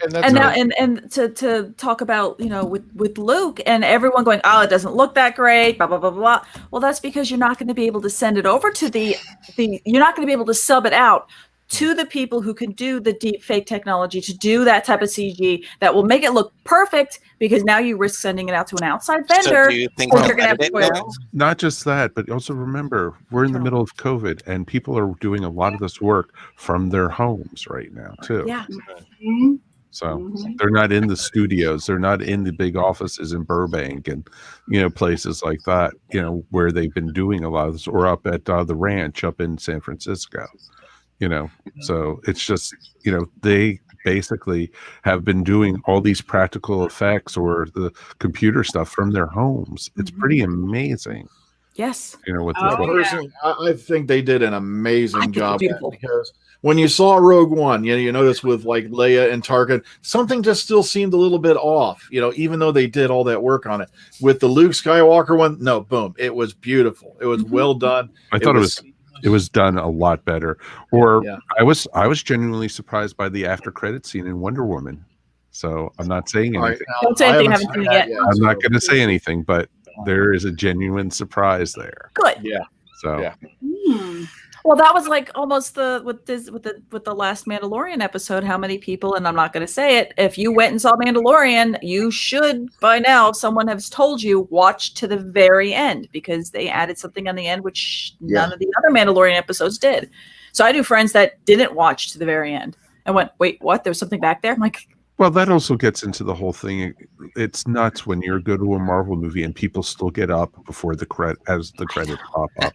And to talk about, with Luke and everyone going, oh, it doesn't look that great, blah, blah, blah, blah. Well, that's because you're not going to be able to send it over to you're not going to be able to sub it out to the people who can do the deep fake technology to do that type of CG that will make it look perfect, because now you risk sending it out to an outside vendor. So do you think not just that, but also remember, we're in the middle of COVID and people are doing a lot of this work from their homes right now too. Yeah. So they're not in the studios, they're not in the big offices in Burbank and places like that, where they've been doing a lot of this, or up at the ranch up in San Francisco. So it's just, they basically have been doing all these practical effects or the computer stuff from their homes. It's pretty amazing. Yes. I think they did an amazing job, because when you saw Rogue One, you notice with like Leia and Tarkin, something just still seemed a little bit off, even though they did all that work on it. With the Luke Skywalker one, no, boom, it was beautiful. It was well done. I thought it was done a lot better. Or I was genuinely surprised by the after credit scene in Wonder Woman. So I'm not saying anything. Don't say anything. I haven't seen it yet. I'm not going to say anything, but there is a genuine surprise there. Good. Yeah. So. Well, that was like almost with the last Mandalorian episode. How many people? And I'm not going to say it. If you went and saw Mandalorian, you should by now. If someone has told you, watch to the very end, because they added something on the end which none of the other Mandalorian episodes did. So I do friends that didn't watch to the very end and went, "Wait, what? There's something back there." I'm like, well, that also gets into the whole thing. It's nuts when you go to a Marvel movie and people still get up before the credits pop up.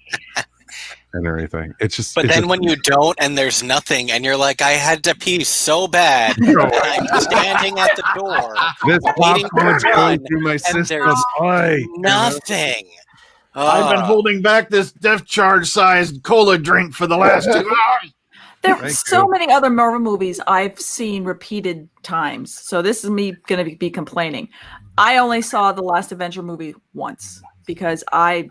And everything. It's just. But then when you don't and there's nothing, and you're like, I had to pee so bad, and I'm standing at the door, this popcorn's going through my and system. there's nothing. I've been holding back this Death Charge sized cola drink for the last 2 hours. There are so many other Marvel movies I've seen repeated times. So this is me going to be complaining. I only saw the last Avenger movie once, because I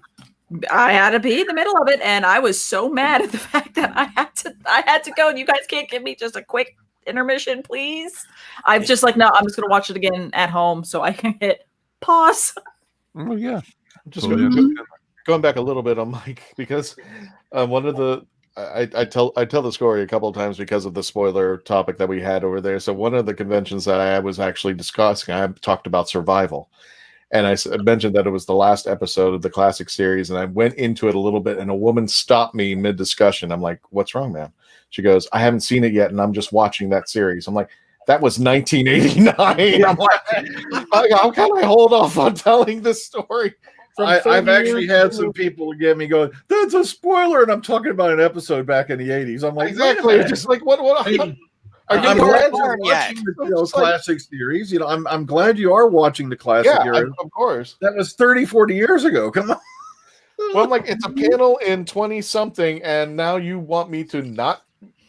had to pee in the middle of it, and I was so mad at the fact that I had to go, and you guys can't give me just a quick intermission, please. I'm just like, no, I'm just going to watch it again at home so I can hit pause. Oh yeah, just going back a little bit on Mike, because one of the I tell the story a couple of times because of the spoiler topic that we had over there. So one of the conventions that I was actually discussing, I talked about survival. And I mentioned that it was the last episode of the classic series, and I went into it a little bit, and a woman stopped me mid-discussion. I'm like, what's wrong, ma'am? She goes, I haven't seen it yet, and I'm just watching that series. I'm like, that was 1989. I'm like, how can I hold off on telling this story? I've actually had some people get me going, that's a spoiler, and I'm talking about an episode back in the 80s. I'm like, exactly. Just like, what? I'm glad you're watching the classic series. I'm glad you are watching the classic era. Of course. That was 30, 40 years ago. Come on. Well, I'm like, it's a panel in 20-something, and now you want me to not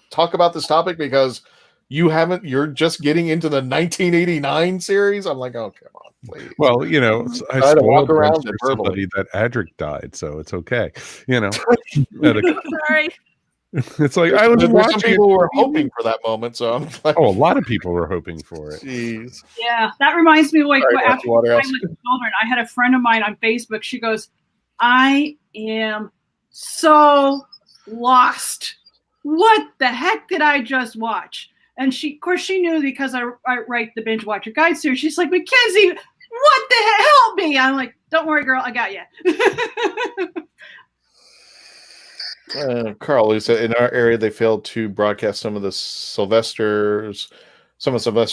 talk about this topic because you're just getting into the 1989 series? I'm like, oh, come on. Well, you know, I had to walk spoiled around once for somebody that Adric died, so it's okay. You know, Sorry. it's like I was There's watching. some people who were hoping for that moment, so I'm like, oh, a lot of people were hoping for it. Jeez. Yeah, that reminds me of like Sorry, what Dr. after Waterhouse. time with children. I had a friend of mine on Facebook. She goes, "I am so lost. What the heck did I just watch?" And she, of course, she knew because I write the Binge Watcher Guide series. She's like, "Mackenzie, what the heck? Help me!" I'm like, "Don't worry, girl, I got you." Carl, who said in our area they failed to broadcast some of Sylvester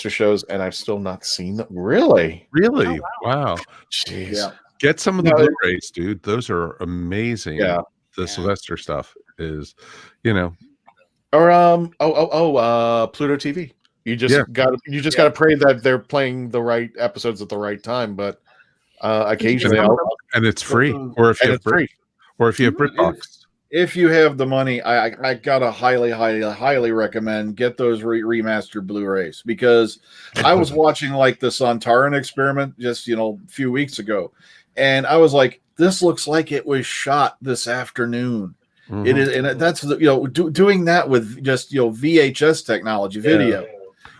shows, and I've still not seen them. Really? Really? Wow. Jeez. Yeah. Get some of the Blu-rays, dude. Those are amazing. Yeah. The Sylvester stuff is, you know. Or Pluto TV. You just got to pray that they're playing the right episodes at the right time. But occasionally, and it's free, or if you have BritBox. If you have the money, I gotta highly recommend get those remastered Blu-rays, because I was watching like the Sontaran experiment just a few weeks ago, and I was like, this looks like it was shot this afternoon. Mm-hmm. It is, and that's doing that with just VHS technology, video.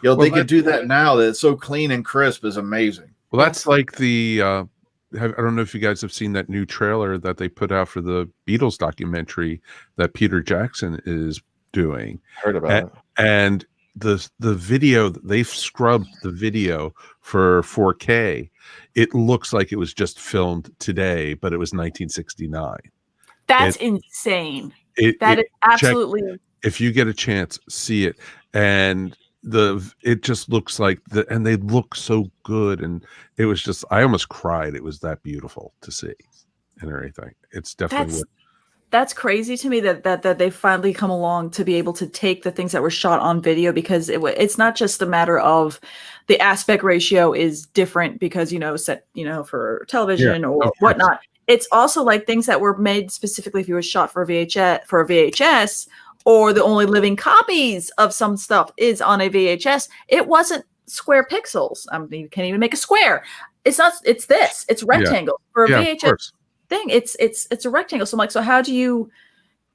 They could do that now. That it's so clean and crisp is amazing. Well, that's like the. I don't know if you guys have seen that new trailer that they put out for the Beatles documentary that Peter Jackson is doing. Heard about it. And the video, they've scrubbed the video for 4K. It looks like it was just filmed today, but it was 1969. That's insane. That is absolutely. If you get a chance, see it. And it just looks like and they look so good, and it was just, I almost cried. It was that beautiful to see and everything. It's definitely that's crazy to me that they finally come along to be able to take the things that were shot on video, because it's not just a matter of the aspect ratio is different because set for television or whatnot. It's also like things that were made specifically if you were shot for VHS. Or the only living copies of some stuff is on a VHS. It wasn't square pixels. You can't even make a square. It's not. It's this. It's rectangle for a VHS thing. It's a rectangle. So I'm like, so how do you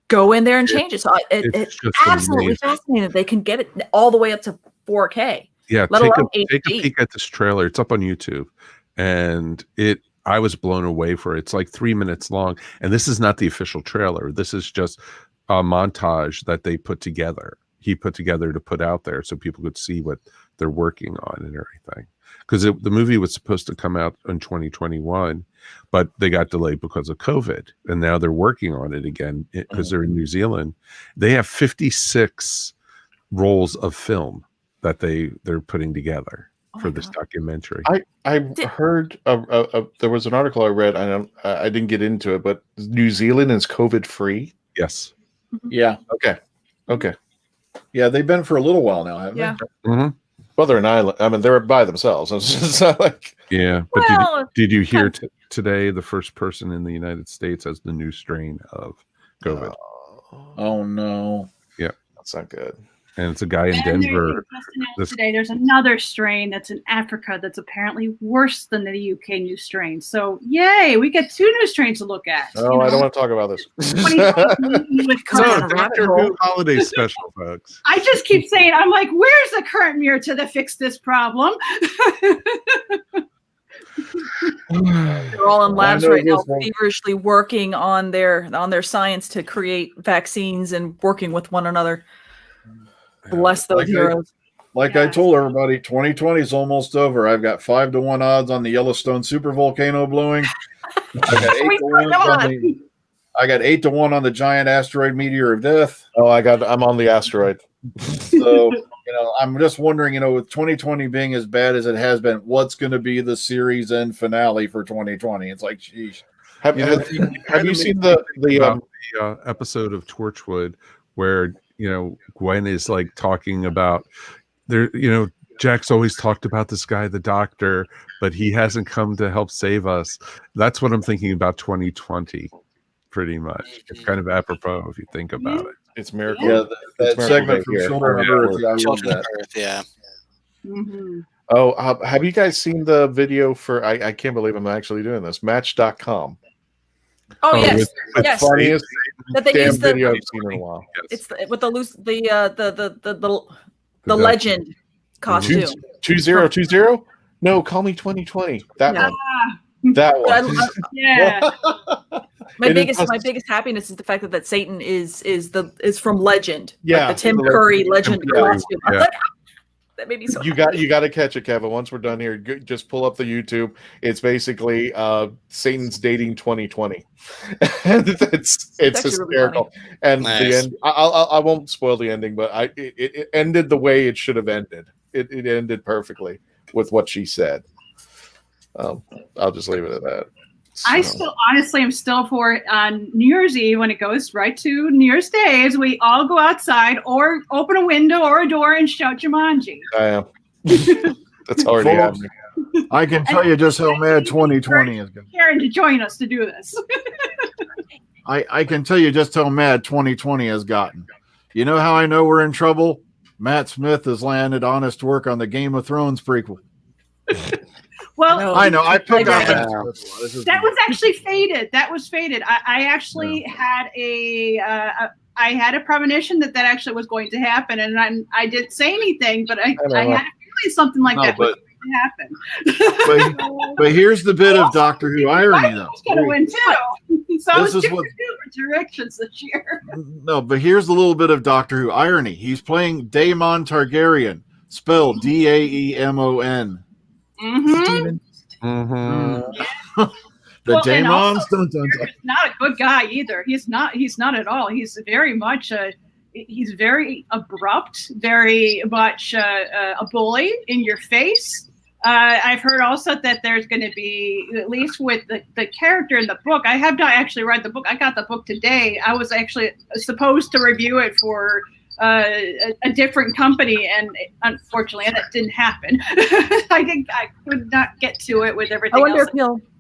go in there and change it? So it's absolutely fascinating that they can get it all the way up to 4K. Yeah, take a peek at this trailer. It's up on YouTube, and I was blown away for it. It's like 3 minutes long, and this is not the official trailer. This is just a montage that they put together. He put together to put out there so people could see what they're working on and everything. Because the movie was supposed to come out in 2021, but they got delayed because of COVID, and now they're working on it again because they're in New Zealand. They have 56 rolls of film that they're putting together for this documentary. I heard there was an article I read. I didn't get into it, but New Zealand is COVID free. Yes. Yeah. Okay. Yeah, they've been for a little while now, haven't they? Mm-hmm. Well, they're an island. I mean, they're by themselves. It's not like. Yeah, but did you hear today the first person in the United States has the new strain of COVID? Oh no. Yeah, that's not good. And it's a guy in Denver. Today, there's another strain that's in Africa that's apparently worse than the UK new strain. So, yay, we get 2 new strains to look at. Oh, I don't want to talk about this. So, Doctor Who holiday special, folks. I just keep saying, I'm like, where's the current mirror to fix this problem? They're all in labs right now, feverishly working on their science to create vaccines and working with one another. Bless those heroes. I told everybody, 2020 is almost over. I've got 5-1 odds on the Yellowstone supervolcano blowing. I got 8-1 on the giant asteroid meteor of death. Oh, I'm on the asteroid. So I'm just wondering, with 2020 being as bad as it has been, what's going to be the series end finale for 2020? It's like, sheesh. Have you seen the episode of Torchwood where Gwen is like talking about Jack's always talked about this guy, the doctor, but he hasn't come to help save us. That's what I'm thinking about 2020, pretty much. It's kind of apropos if you think about it. It's Miracle. Yeah, that segment from Children of Earth. I love that. Yeah. Mm-hmm. Oh, have you guys seen the video for? I can't believe I'm actually doing this. Match.com. Oh yes, with yes. funniest That they damn use the video I've seen in a while. it's with the legend costume. 2020? No, call me 2020. That Yeah. one. That one. Yeah. My And biggest happiness is the fact that Satan is from Legend. Yeah, Like the Tim the Curry Legend. Legend Yeah. costume. I'm Yeah. like, that made me so You got to catch it, Kevin. Once we're done here, just pull up the YouTube. It's basically Satan's dating 2020. it's hysterical. Really and Nice. the end. I won't spoil the ending, but it ended the way it should have ended. It ended perfectly with what she said. I'll just leave it at that. I still, honestly, am still for it on New Year's Eve when it goes right to New Year's Day. As we all go outside or open a window or a door and shout Jumanji. I am. That's already happening. I can tell you just how mad 2020 is going. Karen to join us to do this. I can tell you just how mad 2020 has gotten. You know how I know we're in trouble? Matt Smith has landed honest work on the Game of Thrones prequel. Well, I know. I put that that. was actually faded. That was faded. I actually had I had a premonition that actually was going to happen, and I didn't say anything, but I had a feeling something like that was going to happen. But here's the bit of Doctor Who irony, though. I was going to win too. So I was This is different directions this year. No, but here's a little bit of Doctor Who irony. He's playing Daemon Targaryen, spelled Daemon. Mm-hmm. The Well, and Daemons. also, he's not a good guy either. He's not at all. He's very much he's very abrupt, very much a bully in your face. I've heard also that there's going to be, at least with the character in the book, I have not actually read the book. I got the book today. I was actually supposed to review it for a different company, and unfortunately that didn't happen. I could not get to it with everything.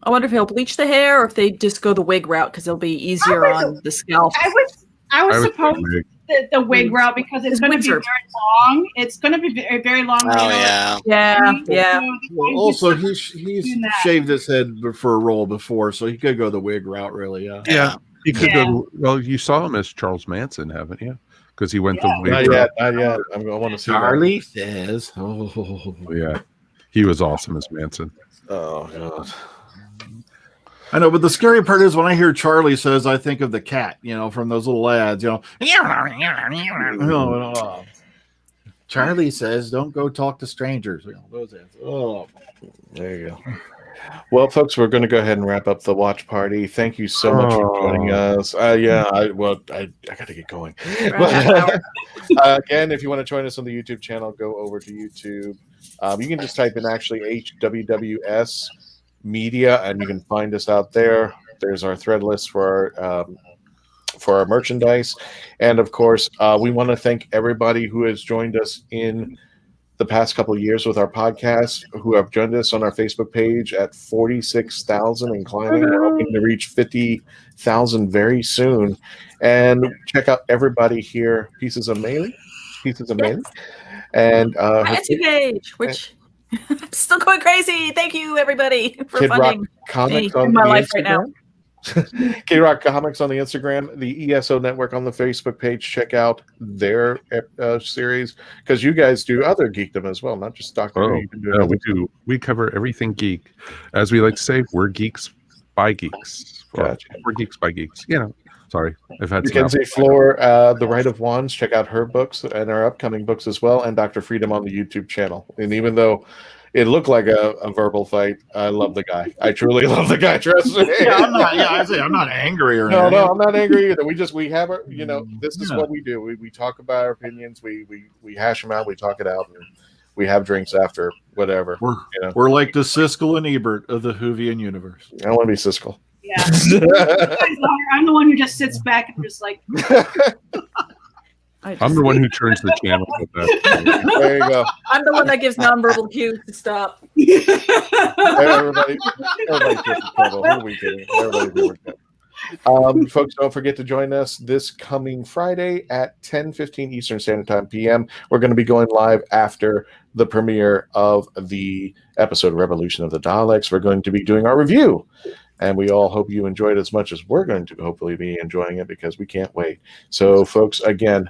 I wonder if he'll bleach the hair, or if they just go the wig route because it'll be easier on the scalp. I was supposed the wig route because it's going to be very long. It's going to be very, very long. Oh yeah. Well, also, he's shaved his head for a role before, so he could go the wig route, really. Yeah. He could go. Well, you saw him as Charles Manson, haven't you? Because he went the wig route. Not yet. I want to see Charlie says. Oh, yeah. He was awesome as Manson. Oh, God. I know, but the scary part is when I hear Charlie says, I think of the cat, from those little ads, Charlie says, don't go talk to strangers. Those ads. Oh, there you go. Well, folks, we're going to go ahead and wrap up the watch party. Thank you so much for joining us. I got to get going. But, again, if you want to join us on the YouTube channel, go over to YouTube. You can just type in actually HWWS Media, and you can find us out there. There's our thread list for our merchandise, and of course, we want to thank everybody who has joined us in the past couple of years with our podcast, who have joined us on our Facebook page at 46,000 and climbing. We're hoping to reach 50,000 very soon. And check out everybody here, Pieces of Melee, and my Etsy page, which I'm still going crazy. Thank you, everybody, for Kid funding Rock Comics on my the life Instagram. right now. Kid Rock Comics on the Instagram, the ESO Network on the Facebook page. Check out their series, because you guys do other geekdom as well, not just Doctor Who. You can do we do. We cover everything geek. As we like to say, we're geeks by geeks. Gotcha. We're geeks by geeks. Sorry, I've had some. Mackenzie Floor, The Right of Wands. Check out her books and our upcoming books as well, and Dr. Freedom on the YouTube channel. And even though it looked like a verbal fight, I love the guy. I truly love the guy. Trust me. I'm not angry or No, anything. I'm not angry either. We have our, this is what we do. We talk about our opinions. We hash them out. We talk it out, and we have drinks after whatever. We're like the Siskel and Ebert of the Whovian universe. I want to be Siskel. Yeah. I'm the one who just sits back and just like. I'm the one who turns the channel with that. There you go. I'm the one that gives nonverbal cues to stop. Everybody gets in trouble. Who are we kidding? Everybody's folks, don't forget to join us this coming Friday at 10:15 Eastern Standard Time PM. We're going to be going live after the premiere of the episode Revolution of the Daleks, we're going to be doing our review. And we all hope you enjoyed it as much as we're going to hopefully be enjoying it, because we can't wait. So, folks, again,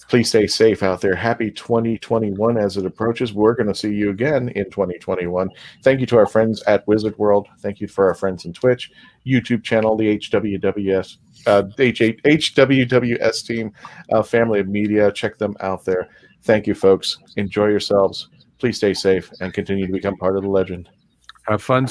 please stay safe out there. Happy 2021 as it approaches. We're going to see you again in 2021. Thank you to our friends at Wizard World. Thank you for our friends in Twitch, YouTube channel, the HWWS team, family of media. Check them out there. Thank you, folks. Enjoy yourselves. Please stay safe and continue to become part of the legend. Have fun.